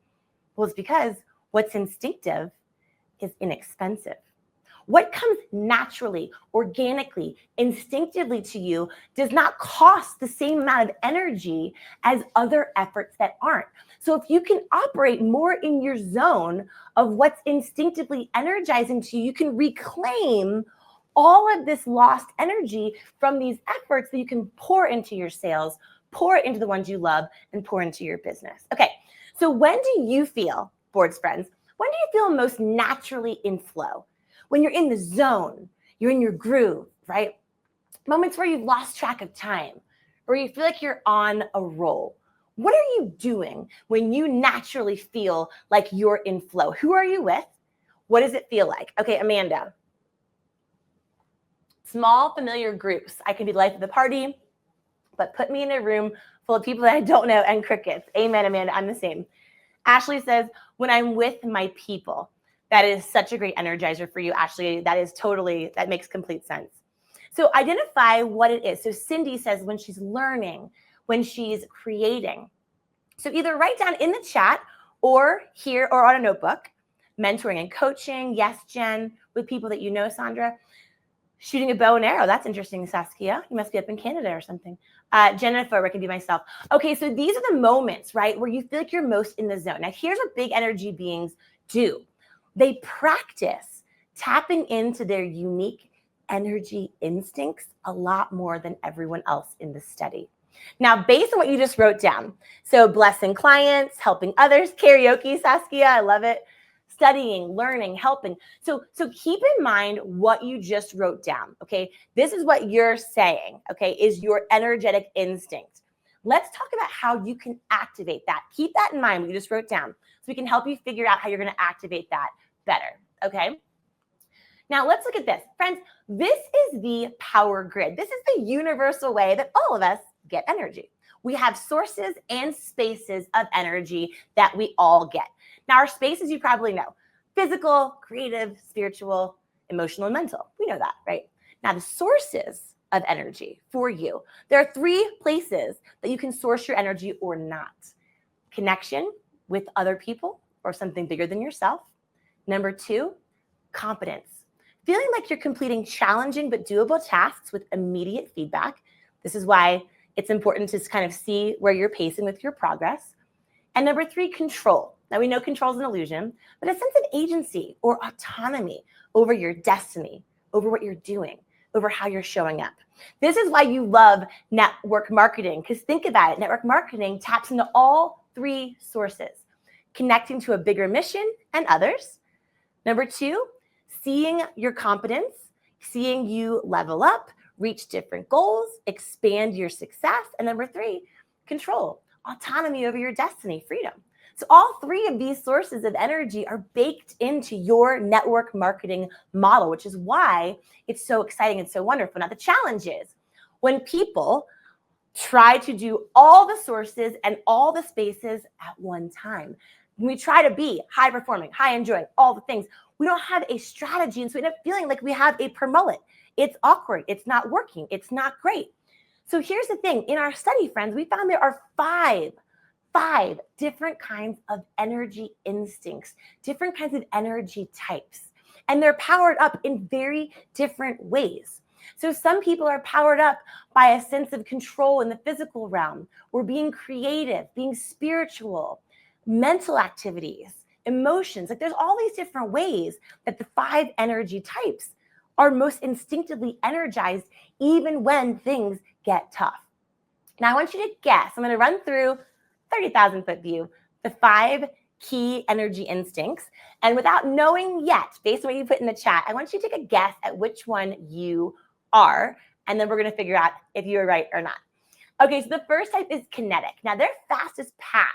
Well, it's because what's instinctive is inexpensive. What comes naturally, organically, instinctively to you does not cost the same amount of energy as other efforts that aren't. So if you can operate more in your zone of what's instinctively energizing to you, you can reclaim all of this lost energy from these efforts that you can pour into your sales, pour into the ones you love, and pour into your business. Okay, so when do you feel, boards friends, when do you feel most naturally in flow? When you're in the zone, you're in your groove, right? Moments where you've lost track of time, or you feel like you're on a roll. What are you doing when you naturally feel like you're in flow? Who are you with? What does it feel like? Okay, Amanda. Small familiar groups. I can be the life of the party, but put me in a room full of people that I don't know and crickets. Amen, Amanda, I'm the same. Ashley says, when I'm with my people. That is such a great energizer for you, Ashley. That makes complete sense. So identify what it is. So Cindy says when she's learning, when she's creating. So either write down in the chat or here or on a notebook, mentoring and coaching. Yes, Jen, with people that you know, Sandra. Shooting a bow and arrow. That's interesting, Saskia. You must be up in Canada or something. Jennifer, I can be myself. Okay, so these are the moments, right, where you feel like you're most in the zone. Now, here's what big energy beings do. They practice tapping into their unique energy instincts a lot more than everyone else in the study. Now, based on what you just wrote down, so blessing clients, helping others, karaoke, Saskia, I love it, studying, learning, helping. So keep in mind what you just wrote down, okay? This is what you're saying, okay, is your energetic instinct. Let's talk about how you can activate that. Keep that in mind, what you just wrote down, so we can help you figure out how you're going to activate that better, okay? Now, let's look at this. Friends, this is the power grid. This is the universal way that all of us get energy. We have sources and spaces of energy that we all get. Now, our spaces, you probably know: physical, creative, spiritual, emotional, and mental. We know that, right? Now, the sources of energy for you, there are 3 places that you can source your energy or not. Connection with other people or something bigger than yourself. Number 2, competence. Feeling like you're completing challenging but doable tasks with immediate feedback. This is why it's important to kind of see where you're pacing with your progress. And number 3, control. Now, we know control is an illusion, but a sense of agency or autonomy over your destiny, over what you're doing, over how you're showing up. This is why you love network marketing, because think about it. Network marketing taps into all 3 sources: connecting to a bigger mission and others. Number 2, seeing your competence, seeing you level up, reach different goals, expand your success. And number 3, control, autonomy over your destiny, freedom. So all 3 of these sources of energy are baked into your network marketing model, which is why it's so exciting and so wonderful. Now, the challenge is when people try to do all the sources and all the spaces at one time. When we try to be high performing, high enjoying, all the things, we don't have a strategy. And so we end up feeling like we have a permullet. It's awkward. It's not working. It's not great. So here's the thing. In our study, friends, we found there are five different kinds of energy instincts, different kinds of energy types. And they're powered up in very different ways. So some people are powered up by a sense of control in the physical realm, or being creative, being spiritual, mental activities, emotions. Like, there's all these different ways that the 5 energy types are most instinctively energized, even when things get tough. Now, I want you to guess. I'm going to run through 30,000-foot view, the 5 key energy instincts. And without knowing yet, based on what you put in the chat, I want you to take a guess at which one you are. And then we're going to figure out if you're right or not. Okay, so the first type is kinetic. Now, their fastest path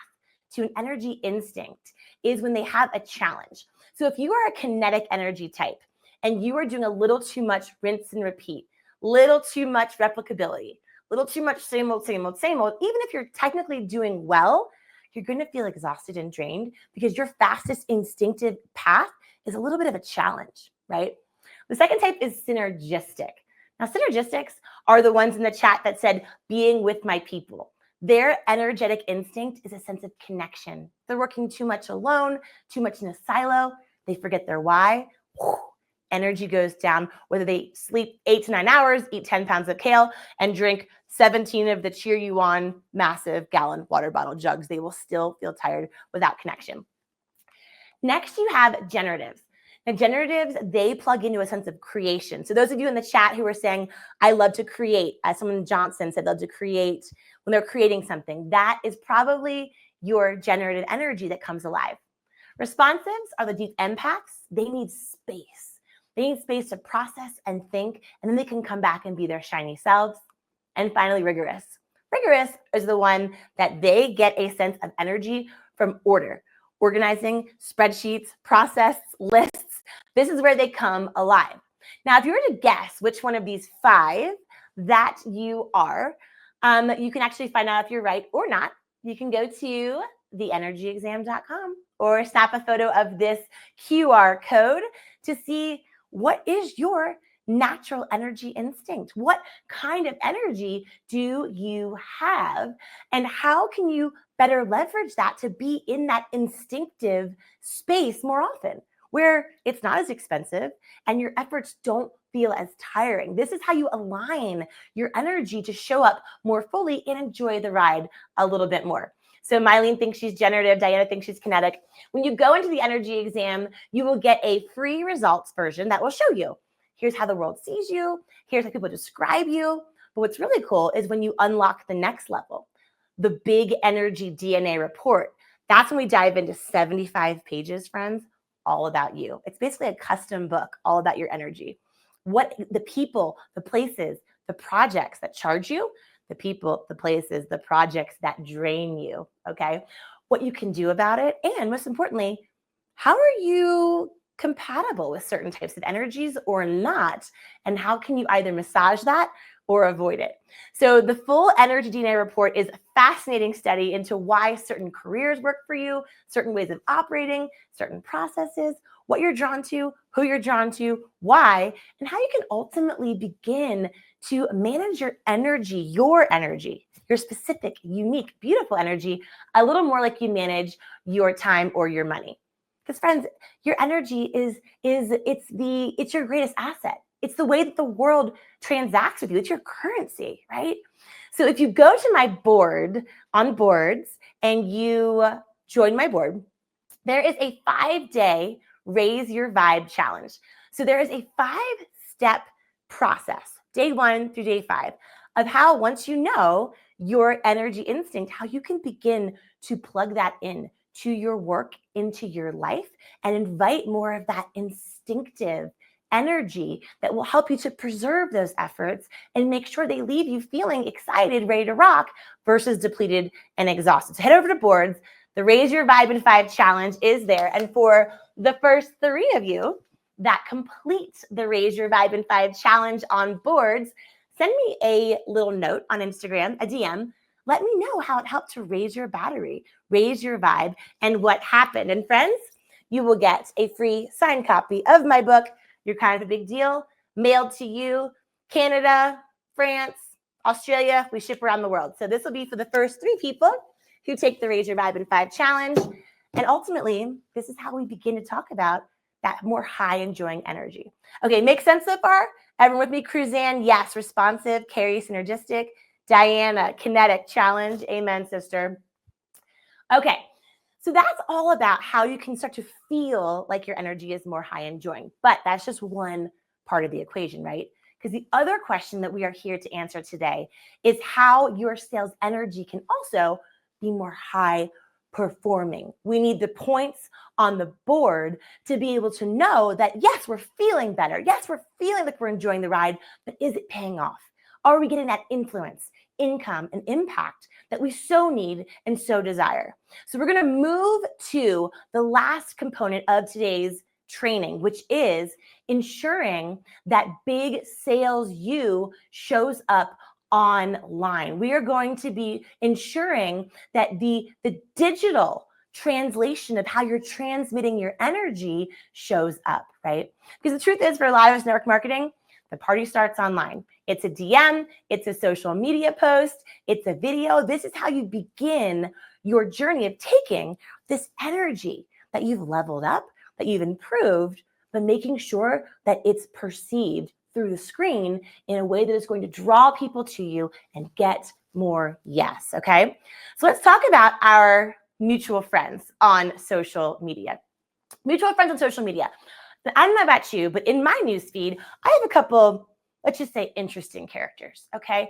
to an energy instinct is when they have a challenge. So if you are a kinetic energy type and you are doing a little too much rinse and repeat, little too much replicability, little too much same old, even if you're technically doing well, you're going to feel exhausted and drained because your fastest instinctive path is a little bit of a challenge, right? The second type is synergistic. Now, synergistics are the ones in the chat that said, being with my people. Their energetic instinct is a sense of connection. They're working too much alone, too much in a silo. They forget their why. Energy goes down, whether they sleep 8 to 9 hours, eat 10 pounds of kale, and drink 17 of the cheer you on massive gallon water bottle jugs. They will still feel tired without connection. Next, you have generatives. Now, generatives, they plug into a sense of creation. So those of you in the chat who are saying, I love to create, as someone Johnson said, love to create when they're creating something, that is probably your generative energy that comes alive. Responsives are the deep empaths. They need space. They need space to process and think, and then they can come back and be their shiny selves. And finally, rigorous. Rigorous is the one that they get a sense of energy from order, organizing, spreadsheets, process, lists. This is where they come alive. Now, if you were to guess which one of these 5 that you are, you can actually find out if you're right or not. You can go to theenergyexam.com or snap a photo of this QR code to see what is your natural energy instinct. What kind of energy do you have? And how can you better leverage that to be in that instinctive space more often, where it's not as expensive and your efforts don't feel as tiring? This is how you align your energy to show up more fully and enjoy the ride a little bit more. So Mylene thinks she's generative. Diana thinks she's kinetic. When you go into the energy exam, you will get a free results version that will show you, here's how the world sees you. Here's how people describe you. But what's really cool is when you unlock the next level, the big energy DNA report. That's when we dive into 75 pages, friends, all about you. It's basically a custom book, all about your energy. What the people, the places, the projects that charge you, the people, the places, the projects that drain you, okay? What you can do about it, and most importantly, how are you compatible with certain types of energies or not? And how can you either massage that or avoid it? So the full Energy DNA report is a fascinating study into why certain careers work for you, certain ways of operating, certain processes, what you're drawn to, who you're drawn to, why, and how you can ultimately begin to manage your energy, your specific, unique, beautiful energy, a little more like you manage your time or your money. Because friends, your energy is it's your greatest asset. It's the way that the world transacts with you. It's your currency, right? So if you go to my board on boards and you join my board, there is a 5-day Raise Your Vibe challenge. So there is a 5-step process, day 1 through day 5, of how once you know your energy instinct, how you can begin to plug that in to your work, into your life, and invite more of that instinctive energy that will help you to preserve those efforts and make sure they leave you feeling excited, ready to rock, versus depleted and exhausted. So head over to boards. The Raise Your Vibe in 5 challenge is there. And for the first 3 of you that complete the Raise Your Vibe in 5 challenge on boards, send me a little note on Instagram, a DM. Let me know how it helped to raise your battery, raise your vibe, and what happened. And friends, you will get a free signed copy of my book, You're Kind of a Big Deal, mailed to you, Canada, France, Australia. We ship around the world. So this will be for the first 3 people who take the Raise Your Vibe in 5 challenge. And ultimately, this is how we begin to talk about that more high enjoying energy. Okay, makes sense so far? Everyone with me? Cruzanne, yes. Responsive, Carrie, synergistic. Diana, kinetic, challenge. Amen, sister. Okay, so that's all about how you can start to feel like your energy is more high enjoying. But that's just one part of the equation, right? Because the other question that we are here to answer today is how your sales energy can also be more high performing. We need the points on the board to be able to know that, yes, we're feeling better. Yes, we're feeling like we're enjoying the ride, but is it paying off? Are we getting that influence, income, and impact that we so need and so desire? So we're going to move to the last component of today's training, which is ensuring that big sales you shows up online. We are going to be ensuring that the digital translation of how you're transmitting your energy shows up, right? Because the truth is, for a lot of us network marketing, the party starts online. It's a DM, it's a social media post, it's a video. This is how you begin your journey of taking this energy that you've leveled up, that you've improved, but making sure that it's perceived through the screen in a way that is going to draw people to you and get more yes, okay? So let's talk about our mutual friends on social media. Mutual friends on social media. I don't know about you, but in my newsfeed, I have a couple, let's just say, interesting characters, okay?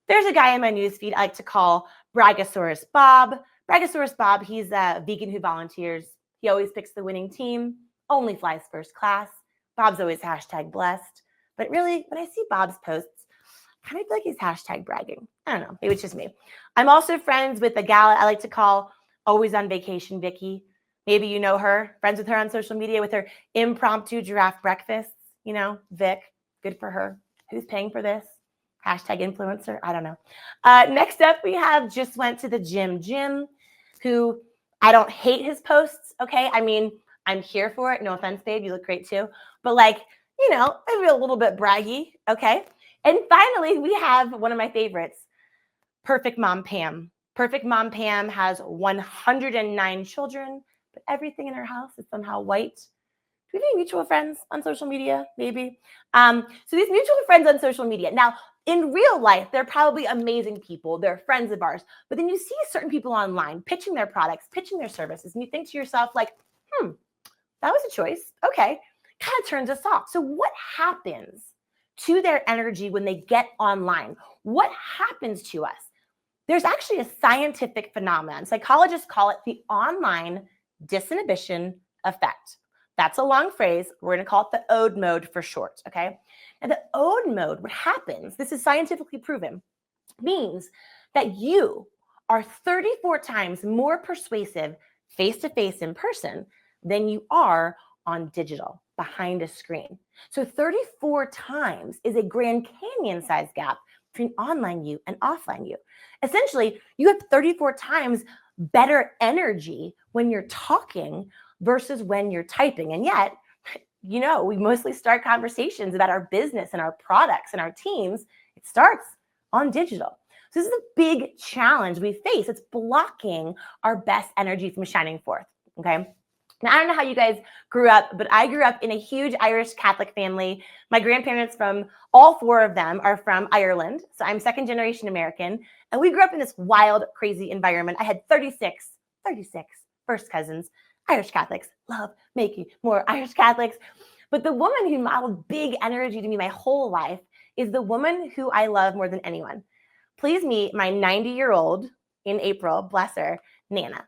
There's a guy in my newsfeed I like to call Brachiosaurus Bob. Brachiosaurus Bob, he's a vegan who volunteers. He always picks the winning team, only flies first class. Bob's always #blessed. But really, when I see Bob's posts, I kind of feel like he's #bragging. I don't know. Maybe it's just me. I'm also friends with a gal I like to call Always on Vacation Vicky. Maybe you know her. Friends with her on social media with her impromptu giraffe breakfasts. You know, Vic, good for her. Who's paying for this? #influencer. I don't know. Next up, we have Just Went to the Gym Jim, who I don't hate his posts, okay? I mean, I'm here for it. No offense, babe. You look great too. But like, you know, maybe a little bit braggy, okay? And finally, we have one of my favorites, Perfect Mom Pam. Perfect Mom Pam has 109 children, but everything in her house is somehow white. Do we have any mutual friends on social media? Maybe. So these mutual friends on social media. Now, in real life, they're probably amazing people. They're friends of ours. But then you see certain people online pitching their products, pitching their services, and you think to yourself like, that was a choice. Okay. Kind of turns us off. So what happens to their energy when they get online? What happens to us? There's actually a scientific phenomenon. Psychologists call it the online disinhibition effect. That's a long phrase. We're going to call it the ODE mode for short, okay? And the ODE mode, what happens, this is scientifically proven, means that you are 34 times more persuasive face-to-face in person than you are on digital behind a screen. So 34 times is a Grand Canyon size gap between online you and offline you. Essentially, you have 34 times better energy when you're talking versus when you're typing. And yet, we mostly start conversations about our business and our products and our teams. It starts on digital. So this is a big challenge we face. It's blocking our best energy from shining forth, okay? Now, I don't know how you guys grew up, but I grew up in a huge Irish Catholic family. My grandparents, all four of them, are from Ireland. So I'm second generation American. And we grew up in this wild, crazy environment. I had 36 first cousins, Irish Catholics. Love making more Irish Catholics. But the woman who modeled big energy to me my whole life is the woman who I love more than anyone. Please meet my 90-year-old in April, bless her, Nana.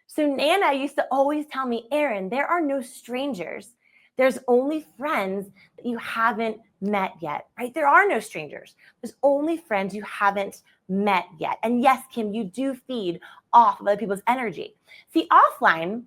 So Nana used to always tell me, Erin, there are no strangers. There's only friends that you haven't met yet, right? There are no strangers. There's only friends you haven't met yet. And yes, Kim, you do feed off of other people's energy. See, offline,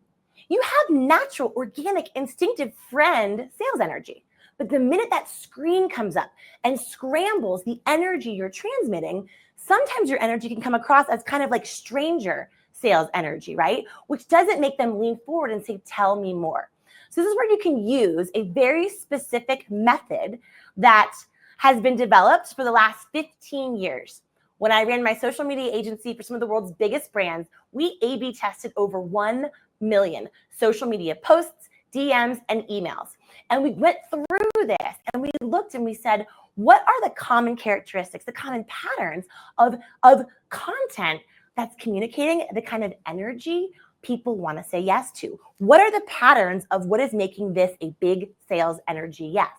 you have natural, organic, instinctive friend sales energy. But the minute that screen comes up and scrambles the energy you're transmitting, sometimes your energy can come across as kind of like stranger sales energy, right? Which doesn't make them lean forward and say, tell me more. So this is where you can use a very specific method that has been developed for the last 15 years. When I ran my social media agency for some of the world's biggest brands, we A/B tested over 1 million social media posts, DMs, and emails. And we went through this and we looked and we said, what are the common characteristics, the common patterns of content that's communicating the kind of energy people want to say yes to? What are the patterns of what is making this a big sales energy yes?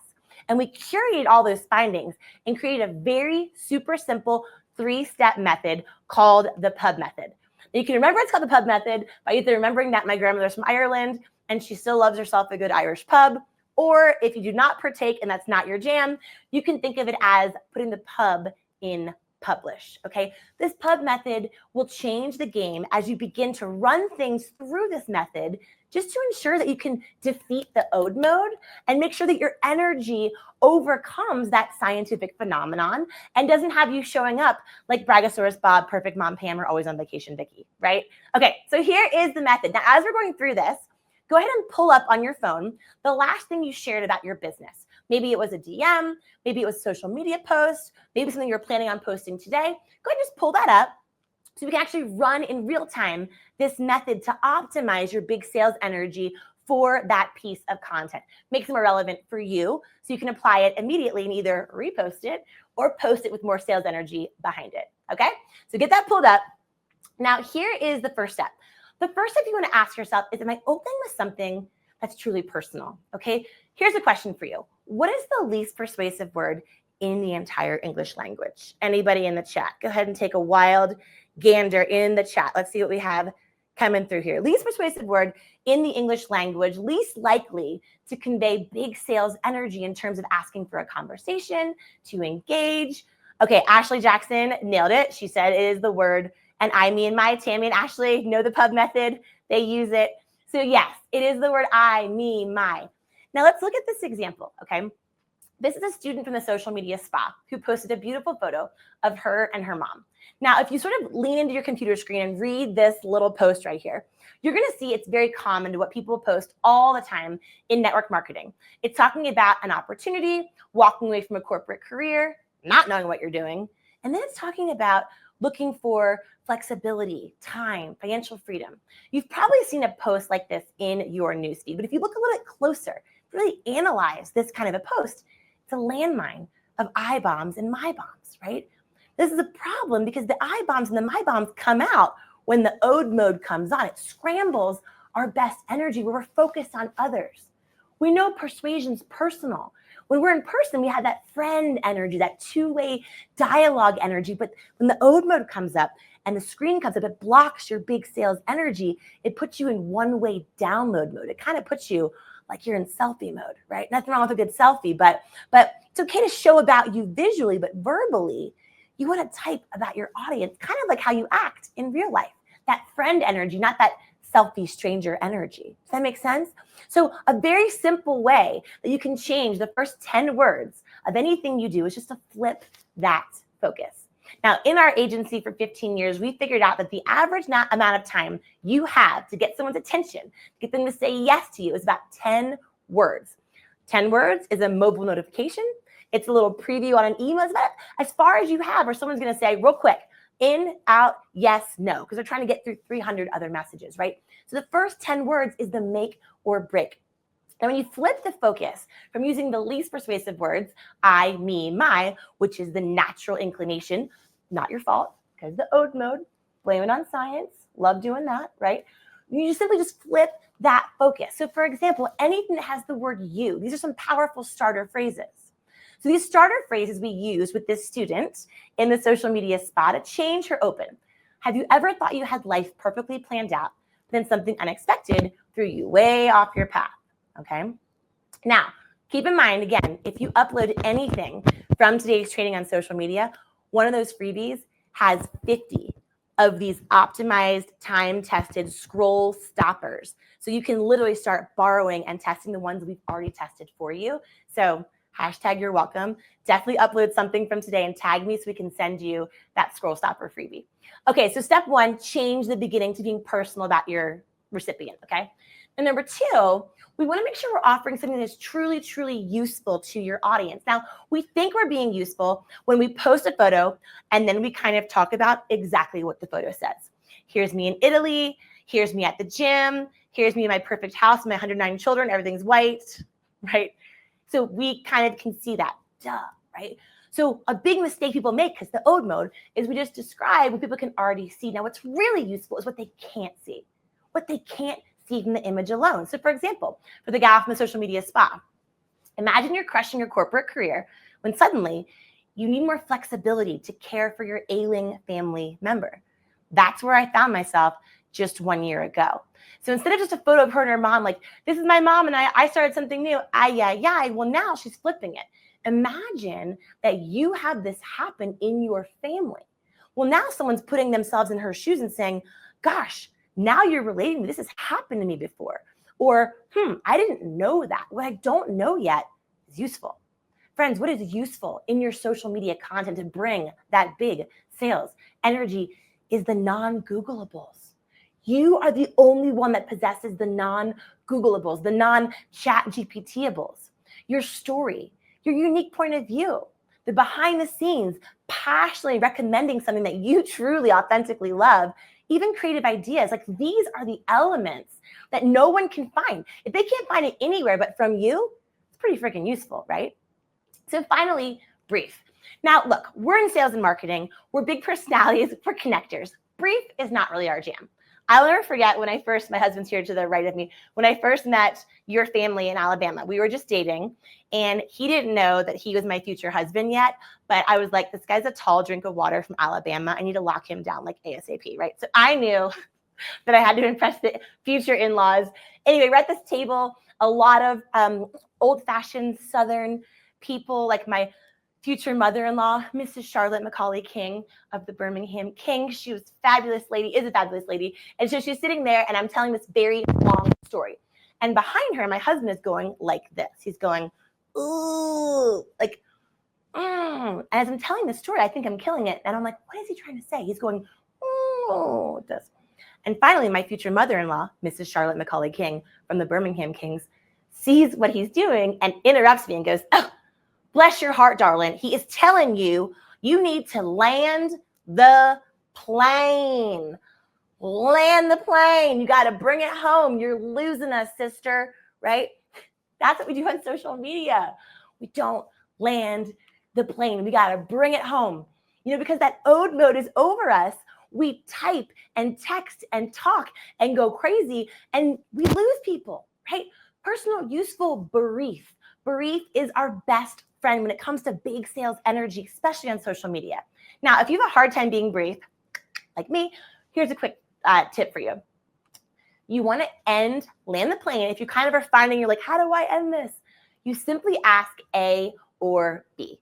And we curated all those findings and created a very super simple 3-step method called the pub method. You can remember it's called the pub method by either remembering that my grandmother's from Ireland and she still loves herself a good Irish pub, or if you do not partake and that's not your jam, you can think of it as putting the pub in publish, okay? This pub method will change the game as you begin to run things through this method just to ensure that you can defeat the ode mode and make sure that your energy overcomes that scientific phenomenon and doesn't have you showing up like Brachiosaurus Bob, Perfect Mom Pam, or Always on Vacation Vicky, right? Okay, so here is the method. Now, as we're going through this, go ahead and pull up on your phone the last thing you shared about your business. Maybe it was a DM, maybe it was a social media post, maybe something you're planning on posting today. Go ahead and just pull that up so we can actually run in real time this method to optimize your big sales energy for that piece of content. Makes it more relevant for you so you can apply it immediately and either repost it or post it with more sales energy behind it, okay? So get that pulled up. Now, here is the first step. The first step you want to ask yourself is, am I opening with something that's truly personal, okay? Here's a question for you. What is the least persuasive word in the entire English language? Anybody in the chat? Go ahead and take a wild gander in the chat. Let's see what we have coming through here. Least persuasive word in the English language, least likely to convey big sales energy in terms of asking for a conversation, to engage. Okay, Ashley Jackson nailed it. She said it is the word, and I, me, and my. Tammy and Ashley know the pub method. They use it. So yes, it is the word I, me, my. Now let's look at this example, okay? This is a student from the social media spa who posted a beautiful photo of her and her mom. Now, if you sort of lean into your computer screen and read this little post right here, you're going to see it's very common to what people post all the time in network marketing. It's talking about an opportunity, walking away from a corporate career, not knowing what you're doing. And then it's talking about looking for flexibility, time, financial freedom. You've probably seen a post like this in your newsfeed, but if you look a little bit closer, really analyze this kind of a post, it's a landmine of I bombs and my bombs, right? This is a problem because the I bombs and the my bombs come out when the ode mode comes on. It scrambles our best energy where we're focused on others. We know persuasion's personal. When we're in person, we have that friend energy, that two-way dialogue energy. But when the ode mode comes up and the screen comes up, it blocks your big sales energy. It puts you in one-way download mode. It kind of puts you like you're in selfie mode, right? Nothing wrong with a good selfie, but it's okay to show about you visually, but verbally, you want to type about your audience, kind of like how you act in real life. That friend energy, not that selfie stranger energy. Does that make sense? So a very simple way that you can change the first 10 words of anything you do is just to flip that focus. Now, in our agency for 15 years, we figured out that the average amount of time you have to get someone's attention, to get them to say yes to you, is about 10 words. 10 words is a mobile notification. It's a little preview on an email. It's about as far as you have, or someone's going to say real quick, in, out, yes, no, because they're trying to get through 300 other messages, right? So the first 10 words is the make or break. And when you flip the focus from using the least persuasive words, I, me, my, which is the natural inclination, not your fault, because the ode mode, blame it on science, love doing that, right? You just simply just flip that focus. So for example, anything that has the word you, these are some powerful starter phrases. So these starter phrases we use with this student in the social media spa to change her open. Have you ever thought you had life perfectly planned out, then something unexpected threw you way off your path? Okay. Now, keep in mind, again, if you upload anything from today's training on social media, one of those freebies has 50 of these optimized, time-tested scroll stoppers. So you can literally start borrowing and testing the ones we've already tested for you. So hashtag you're welcome. Definitely upload something from today and tag me so we can send you that scroll stopper freebie. Okay, so step one, change the beginning to being personal about your recipient, okay? And number two, we want to make sure we're offering something that is truly, truly useful to your audience. Now, we think we're being useful when we post a photo and then we kind of talk about exactly what the photo says. Here's me in Italy. Here's me at the gym. Here's me in my perfect house, my 109 children. Everything's white, right? So we kind of can see that, right? So a big mistake people make, because the ode mode, is we just describe what people can already see. Now, what's really useful is what they can't see, what they can't see from the image alone. So for example, for the gal from the social media spa, imagine you're crushing your corporate career when suddenly you need more flexibility to care for your ailing family member. That's where I found myself just 1 year ago. So instead of just a photo of her and her mom, like, this is my mom and I started something new, well, now she's flipping it. Imagine that you have this happen in your family. Well, now someone's putting themselves in her shoes and saying, gosh, now you're relating, this has happened to me before. Or, I didn't know that. What I don't know yet is useful. Friends, what is useful in your social media content to bring that big sales energy is the non-Googleables. You are the only one that possesses the non-Googleables, the non-chat GPTables. Your story, your unique point of view, the behind the scenes, passionately recommending something that you truly authentically love, even creative ideas. Like, these are the elements that no one can find. If they can't find it anywhere but from you, it's pretty freaking useful, right? So finally, brief. Now, look, we're in sales and marketing. We're big personalities. We're connectors. Brief is not really our jam. I'll never forget when I first, my husband's here to the right of me, when I first met your family in Alabama. We were just dating, and he didn't know that he was my future husband yet, but I was like, this guy's a tall drink of water from Alabama. I need to lock him down like ASAP, right? So I knew that I had to impress the future in-laws. Anyway, we're at this table, a lot of old-fashioned Southern people, like my future mother-in-law, Mrs. Charlotte Macaulay King of the Birmingham Kings. She was a fabulous lady, is a fabulous lady. And so she's sitting there, and I'm telling this very long story. And behind her, my husband is going like this. He's going, ooh, like, And as I'm telling this story, I think I'm killing it. And I'm like, what is he trying to say? He's going, ooh, this. And finally, my future mother-in-law, Mrs. Charlotte Macaulay King from the Birmingham Kings, sees what he's doing and interrupts me and goes, oh, bless your heart, darling. He is telling you, you need to land the plane. Land the plane. You got to bring it home. You're losing us, sister, right? That's what we do on social media. We don't land the plane. We got to bring it home. Because that ode mode is over us. We type and text and talk and go crazy, and we lose people, right? Personal, useful brief. Brief is our best friend when it comes to big sales energy, especially on social media. Now, if you have a hard time being brief, like me, here's a quick tip for you. You want to land the plane. If you kind of are finding, you're like, how do I end this? You simply ask A or B.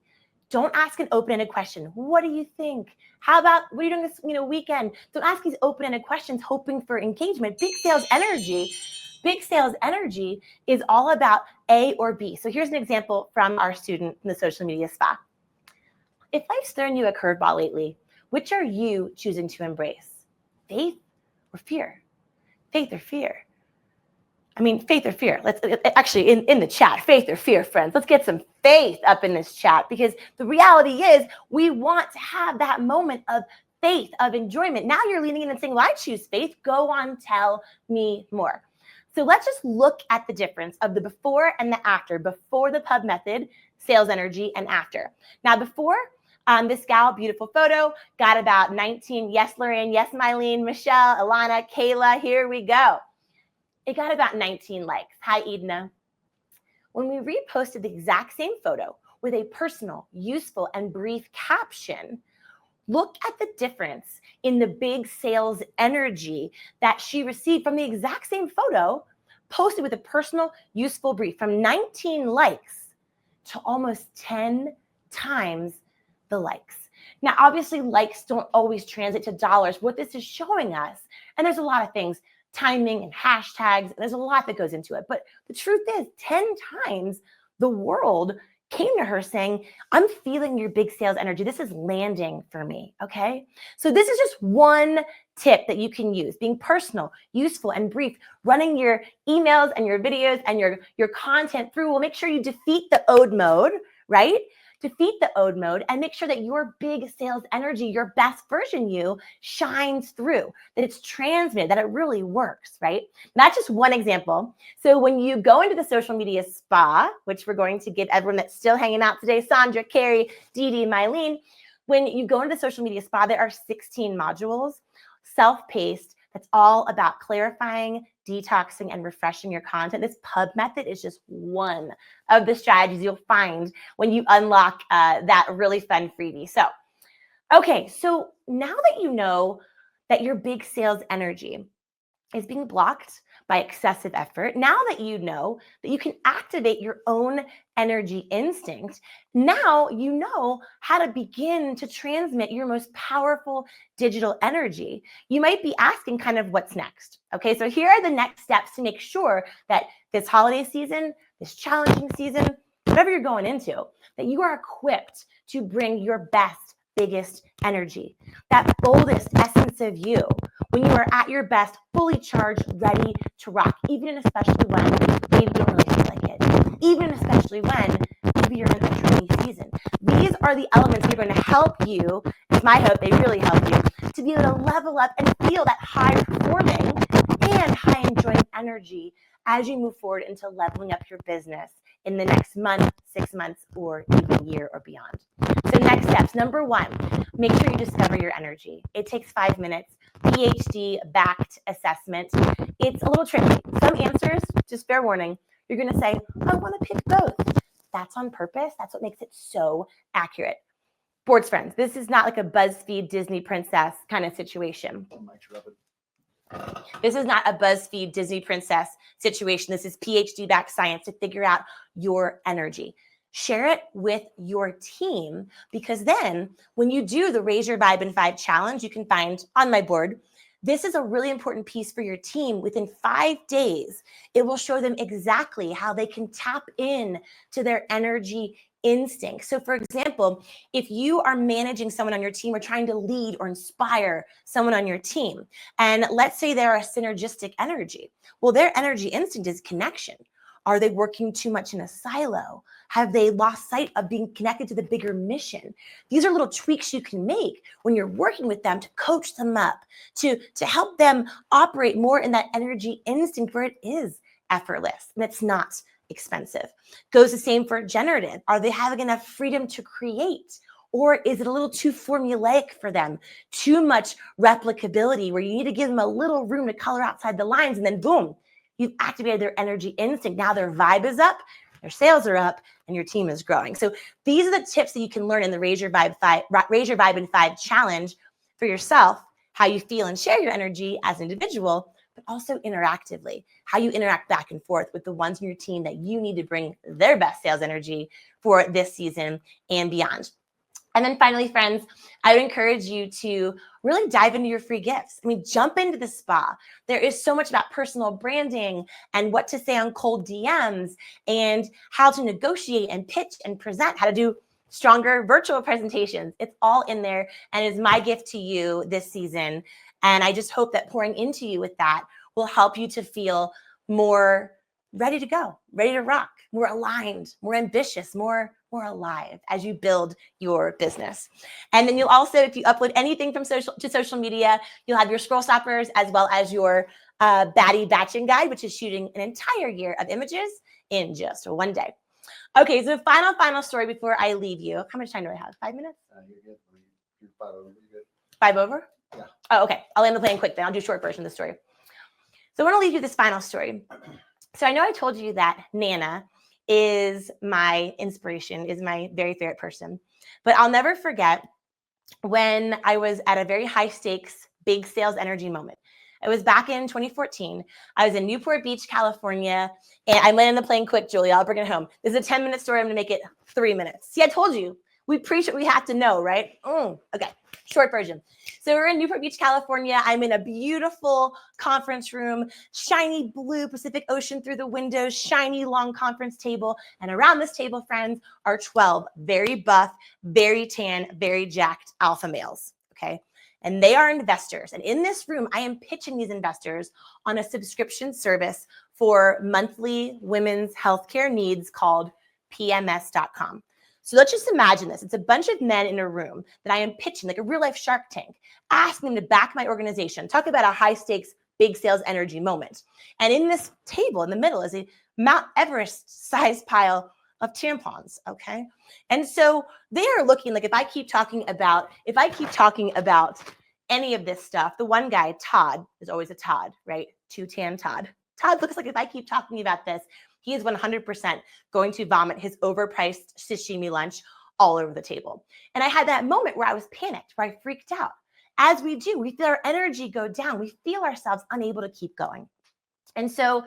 Don't ask an open-ended question. What do you think? How about, what are you doing this weekend? Don't ask these open-ended questions hoping for engagement. Big sales energy is all about A or B. So here's an example from our student in the social media spa. If life's thrown you a curveball lately, which are you choosing to embrace? Faith or fear? Faith or fear? I mean, faith or fear? Let's actually in the chat, faith or fear, friends. Let's get some faith up in this chat, because the reality is we want to have that moment of faith, of enjoyment. Now you're leaning in and saying, well, I choose faith. Go on, tell me more. So let's just look at the difference of the before and the after. Before the pub method, sales energy, and after. Now before, this gal, beautiful photo, got about 19. Yes, Lorraine. Yes, Mylene, Michelle, Alana, Kayla. Here we go. It got about 19 likes. Hi, Edna. When we reposted the exact same photo with a personal, useful, and brief caption, look at the difference in the big sales energy that she received from the exact same photo posted with a personal, useful brief, from 19 likes to almost 10 times the likes. Now, obviously, likes don't always translate to dollars. What this is showing us, and there's a lot of things, timing and hashtags, and there's a lot that goes into it. But the truth is, 10 times the world came to her saying, I'm feeling your big sales energy. This is landing for me, okay? So this is just one tip that you can use, being personal, useful, and brief. Running your emails and your videos and your content through will make sure you defeat the ode mode, right? Defeat the ode mode and make sure that your big sales energy, your best version you, shines through, that it's transmitted, that it really works, right? That's just one example. So when you go into the social media spa, which we're going to give everyone that's still hanging out today, Sandra, Carrie, Dee Dee, Mylene, when you go into the social media spa, there are 16 modules, self-paced, that's all about clarifying, detoxing, and refreshing your content. This pub method is just one of the strategies you'll find when you unlock that really fun freebie. So, okay, so now that you know that your big sales energy is being blocked by excessive effort, now that you know that you can activate your own energy instinct, now you know how to begin to transmit your most powerful digital energy. You might be asking kind of what's next. Okay, so here are the next steps to make sure that this holiday season, this challenging season, whatever you're going into, that you are equipped to bring your best, biggest energy, that boldest essence of you, when you are at your best, fully charged, ready to rock, even and especially when maybe you don't really feel like it, even and especially when maybe you're in a dreamy season. These are the elements that are going to help you, it's my hope they really help you, to be able to level up and feel that high performing and high enjoying energy as you move forward into leveling up your business in the next month, 6 months, or even year or beyond. So next steps, number one, make sure you discover your energy. It takes 5 minutes, PhD-backed assessment. It's a little tricky. Some answers, just fair warning, you're gonna say, I wanna pick both. That's on purpose. That's what makes it so accurate. Boards friends, this is not like a BuzzFeed Disney princess kind of situation. This is not a BuzzFeed Disney princess situation. This is PhD-backed science to figure out your energy. Share it with your team, because then when you do the Raise Your Vibe in 5 challenge, you can find on my board, this is a really important piece for your team. Within 5 days, it will show them exactly how they can tap in to their energy instinct. So for example, if you are managing someone on your team or trying to lead or inspire someone on your team, and let's say they're a synergistic energy, well, their energy instinct is connection. Are they working too much in a silo? Have they lost sight of being connected to the bigger mission? These are little tweaks you can make when you're working with them to coach them up, to help them operate more in that energy instinct where it is effortless and it's not expensive. Goes the same for generative. Are they having enough freedom to create? Or is it a little too formulaic for them? Too much replicability where you need to give them a little room to color outside the lines, and then boom, you've activated their energy instinct. Now their vibe is up, their sales are up, and your team is growing. So these are the tips that you can learn in the Raise Your Vibe in 5 challenge for yourself, how you feel and share your energy as an individual, but also interactively, how you interact back and forth with the ones in your team that you need to bring their best sales energy for this season and beyond. And then finally, friends, I would encourage you to really dive into your free gifts. I mean, jump into the spa. There is so much about personal branding and what to say on cold DMs and how to negotiate and pitch and present, how to do stronger virtual presentations. It's all in there and is my gift to you this season. And I just hope that pouring into you with that will help you to feel more ready to go, ready to rock, more aligned, more ambitious, more alive as you build your business. And then you'll also, if you upload anything from social media, you'll have your scroll stoppers as well as your baddie batching guide, which is shooting an entire year of images in just one day. Okay, so final story before I leave you. How much time do I have? 5 minutes? You're good. You're 5 over. You're good. 5 over? Yeah. Oh, okay. I'll end the plane quick then. I'll do a short version of the story. So I want to leave you this final story. So I know I told you that Nana is my inspiration, is my very favorite person. But I'll never forget when I was at a very high stakes, big sales energy moment. It was back in 2014. I was in Newport Beach, California, and I landed the plane quick, Julia. I'll bring it home. This is a 10-minute story. I'm going to make it 3 minutes. See, I told you. We preach what we have to know, right? Okay, short version. So we're in Newport Beach, California. I'm in a beautiful conference room, shiny blue Pacific Ocean through the windows, shiny long conference table. And around this table, friends, are 12 very buff, very tan, very jacked alpha males, okay? And they are investors. And in this room, I am pitching these investors on a subscription service for monthly women's healthcare needs called PMS.com. So let's just imagine this. It's a bunch of men in a room that I am pitching like a real life Shark Tank, asking them to back my organization. Talk about a high stakes, big sales energy moment. And in this table in the middle is a Mount Everest sized pile of tampons. Okay. And so they are looking like if I keep talking about any of this stuff, the one guy, Todd, is always a Todd, right? Two tan Todd. Todd looks like if I keep talking about this, he is 100% going to vomit his overpriced sashimi lunch all over the table. And I had that moment where I was panicked, where I freaked out. As we do, we feel our energy go down. We feel ourselves unable to keep going. And so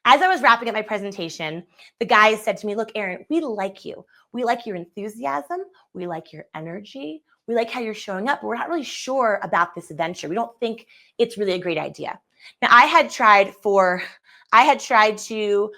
as I was wrapping up my presentation, the guys said to me, look, Erin, we like you. We like your enthusiasm. We like your energy. We like how you're showing up. But we're not really sure about this venture. We don't think it's really a great idea. Now, I had tried to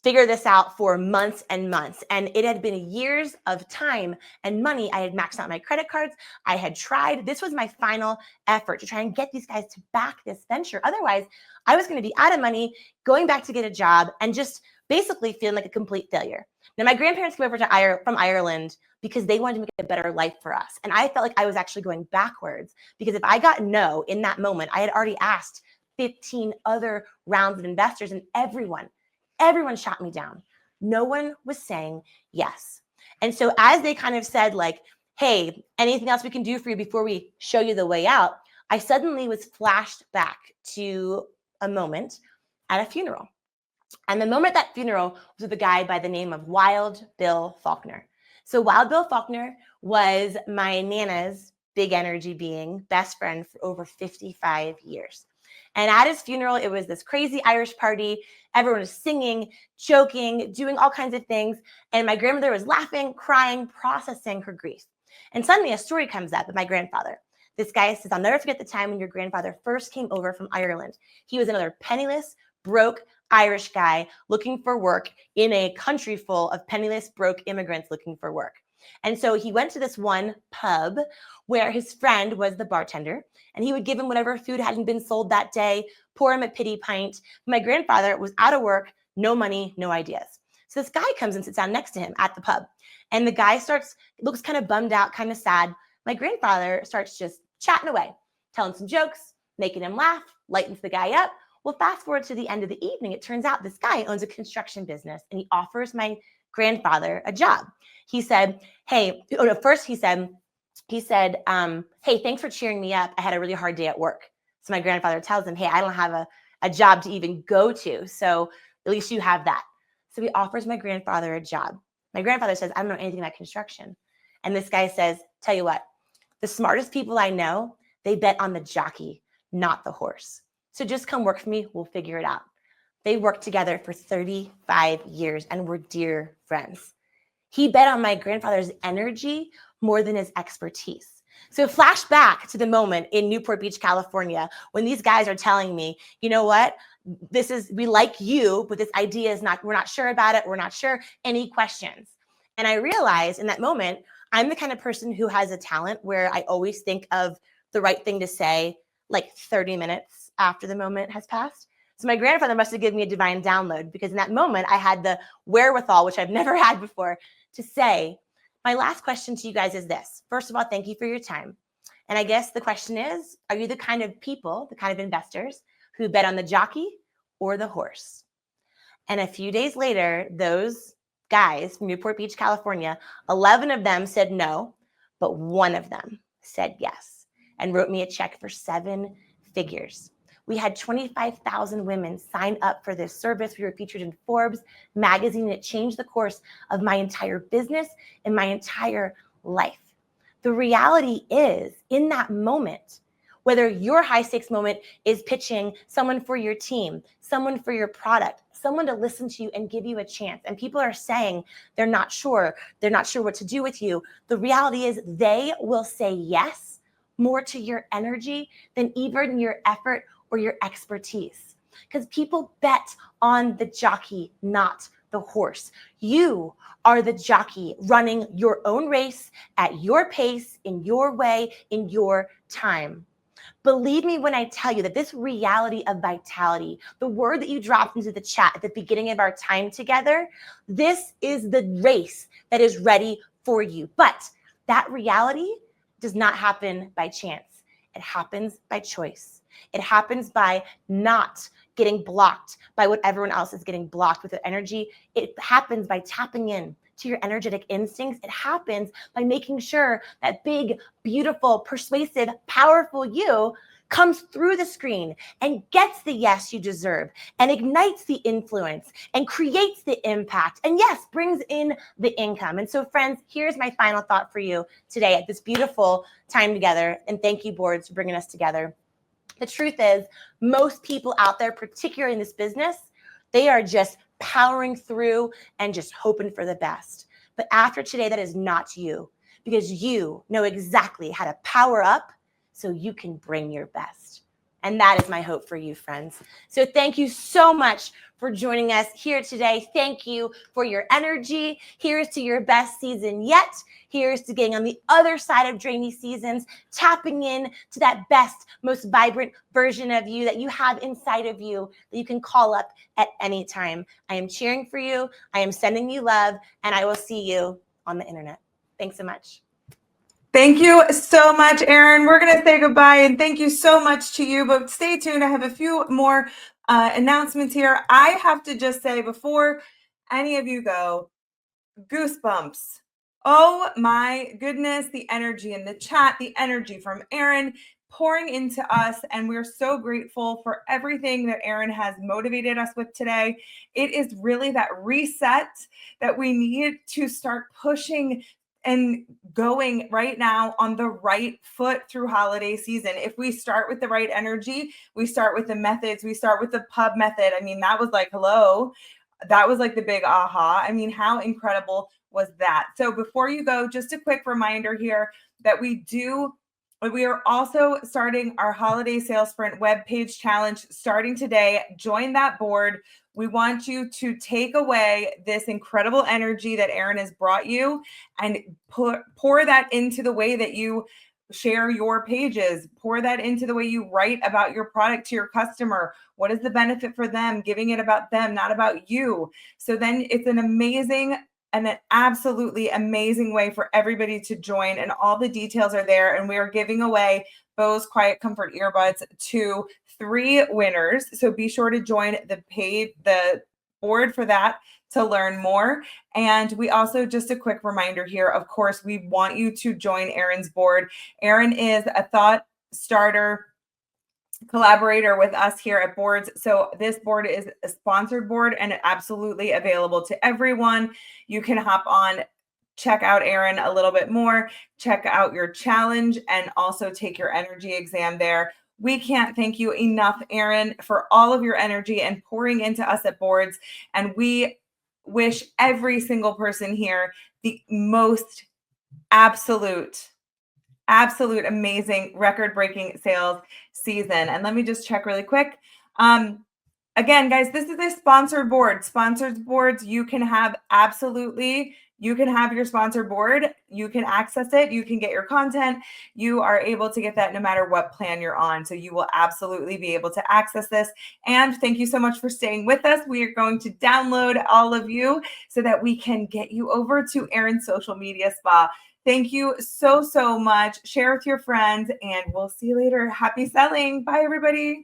figure this out for months and months. And it had been years of time and money. I had maxed out my credit cards. I had tried. This was my final effort to try and get these guys to back this venture. Otherwise, I was going to be out of money, going back to get a job, and just basically feeling like a complete failure. Now, my grandparents came over from Ireland because they wanted to make a better life for us. And I felt like I was actually going backwards because if I got no in that moment, I had already asked 15 other rounds of investors, and everyone shot me down. No one was saying yes. And so as they kind of said like, hey, anything else we can do for you before we show you the way out, I suddenly was flashed back to a moment at a funeral. And the moment at that funeral was with a guy by the name of Wild Bill Faulkner. So Wild Bill Faulkner was my Nana's big energy being, best friend for over 55 years. And at his funeral, it was this crazy Irish party. Everyone was singing, joking, doing all kinds of things. And my grandmother was laughing, crying, processing her grief. And suddenly a story comes up of my grandfather. This guy says, I'll never forget the time when your grandfather first came over from Ireland. He was another penniless, broke Irish guy looking for work in a country full of penniless, broke immigrants looking for work. And so he went to this one pub where his friend was the bartender, and he would give him whatever food hadn't been sold that day, pour him a pity pint. My grandfather was out of work, no money, no ideas. So this guy comes and sits down next to him at the pub, and the guy looks kind of bummed out, kind of sad. My grandfather starts just chatting away, telling some jokes, making him laugh, lightens the guy up. Well, fast forward to the end of the evening, it turns out this guy owns a construction business, and he offers my grandfather a job. He said, hey, first he said, hey, thanks for cheering me up. I had a really hard day at work. So my grandfather tells him, hey, I don't have a job to even go to. So at least you have that. So he offers my grandfather a job. My grandfather says, I don't know anything about construction. And this guy says, tell you what, the smartest people I know, they bet on the jockey, not the horse. So just come work for me. We'll figure it out. They worked together for 35 years and were dear friends. He bet on my grandfather's energy more than his expertise. So flash back to the moment in Newport Beach, California, when these guys are telling me, you know what, we like you, but this idea is not, we're not sure about it. We're not sure. Any questions? And I realized in that moment, I'm the kind of person who has a talent where I always think of the right thing to say like 30 minutes after the moment has passed. So my grandfather must have given me a divine download, because in that moment I had the wherewithal, which I've never had before, to say, my last question to you guys is this. First of all, thank you for your time. And I guess the question is, are you the kind of people, the kind of investors who bet on the jockey or the horse? And a few days later, those guys from Newport Beach, California, 11 of them said no, but one of them said yes and wrote me a check for 7 figures. We had 25,000 women sign up for this service. We were featured in Forbes magazine. It changed the course of my entire business and my entire life. The reality is, in that moment, whether your high stakes moment is pitching someone for your team, someone for your product, someone to listen to you and give you a chance, and people are saying they're not sure what to do with you, the reality is they will say yes more to your energy than even your effort or your expertise. Because people bet on the jockey, not the horse. You are the jockey running your own race at your pace, in your way, in your time. Believe me when I tell you that this reality of vitality, the word that you dropped into the chat at the beginning of our time together, this is the race that is ready for you. But that reality does not happen by chance. It happens by choice. It happens by not getting blocked by what everyone else is getting blocked with their energy. It happens by tapping in to your energetic instincts. It happens by making sure that big, beautiful, persuasive, powerful you comes through the screen and gets the yes you deserve and ignites the influence and creates the impact and, yes, brings in the income. And so, friends, here's my final thought for you today at this beautiful time together. And thank you, boards, for bringing us together. The truth is, most people out there, particularly in this business, they are just powering through and just hoping for the best. But after today, that is not you, because you know exactly how to power up so you can bring your best. And that is my hope for you, friends. So thank you so much for joining us here today. Thank you for your energy. Here's to your best season yet. Here's to getting on the other side of drainy seasons, tapping in to that best, most vibrant version of you that you have inside of you that you can call up at any time. I am cheering for you. I am sending you love, and I will see you on the internet. Thanks so much. Thank you so much, Erin. We're going to say goodbye, and thank you so much to you, but stay tuned. I have a few more announcements here. I have to just say, before any of you go, goosebumps. Oh my goodness, the energy in the chat, the energy from Erin pouring into us, and we're so grateful for everything that Erin has motivated us with today. It is really that reset that we need to start pushing and going right now on the right foot through holiday season. If we start with the right energy, we start with the methods, we start with the pub method. I mean, that was like, hello, that was like the big aha. I mean, how incredible was that? So before you go, just a quick reminder here that we are also starting our holiday sales sprint webpage challenge starting today. Join that board. We want you to take away this incredible energy that Erin has brought you and pour that into the way that you share your pages, pour that into the way you write about your product to your customer. What is the benefit for them? Giving it about them, not about you. So then it's an amazing and an absolutely amazing way for everybody to join, and all the details are there. And we are giving away Bose Quiet Comfort earbuds to 3 winners. So be sure to join the board for that to learn more. And we also, just a quick reminder here, of course, we want you to join Erin's board. Erin is a thought starter collaborator with us here at Boards. So this board is a sponsored board and absolutely available to everyone. You can hop on, check out Erin a little bit more, check out your challenge, and also take your energy exam there. We can't thank you enough, Erin, for all of your energy and pouring into us at Boards. And we wish every single person here the most absolute amazing record-breaking sales season. And let me just check really quick. Again, guys, this is a sponsored board. Sponsored boards, you can have your sponsored board. You can access it. You can get your content. You are able to get that no matter what plan you're on. So you will absolutely be able to access this. And thank you so much for staying with us. We are going to download all of you so that we can get you over to Erin's social media spa. Thank you so much. Share with your friends, and we'll see you later. Happy selling. Bye, everybody.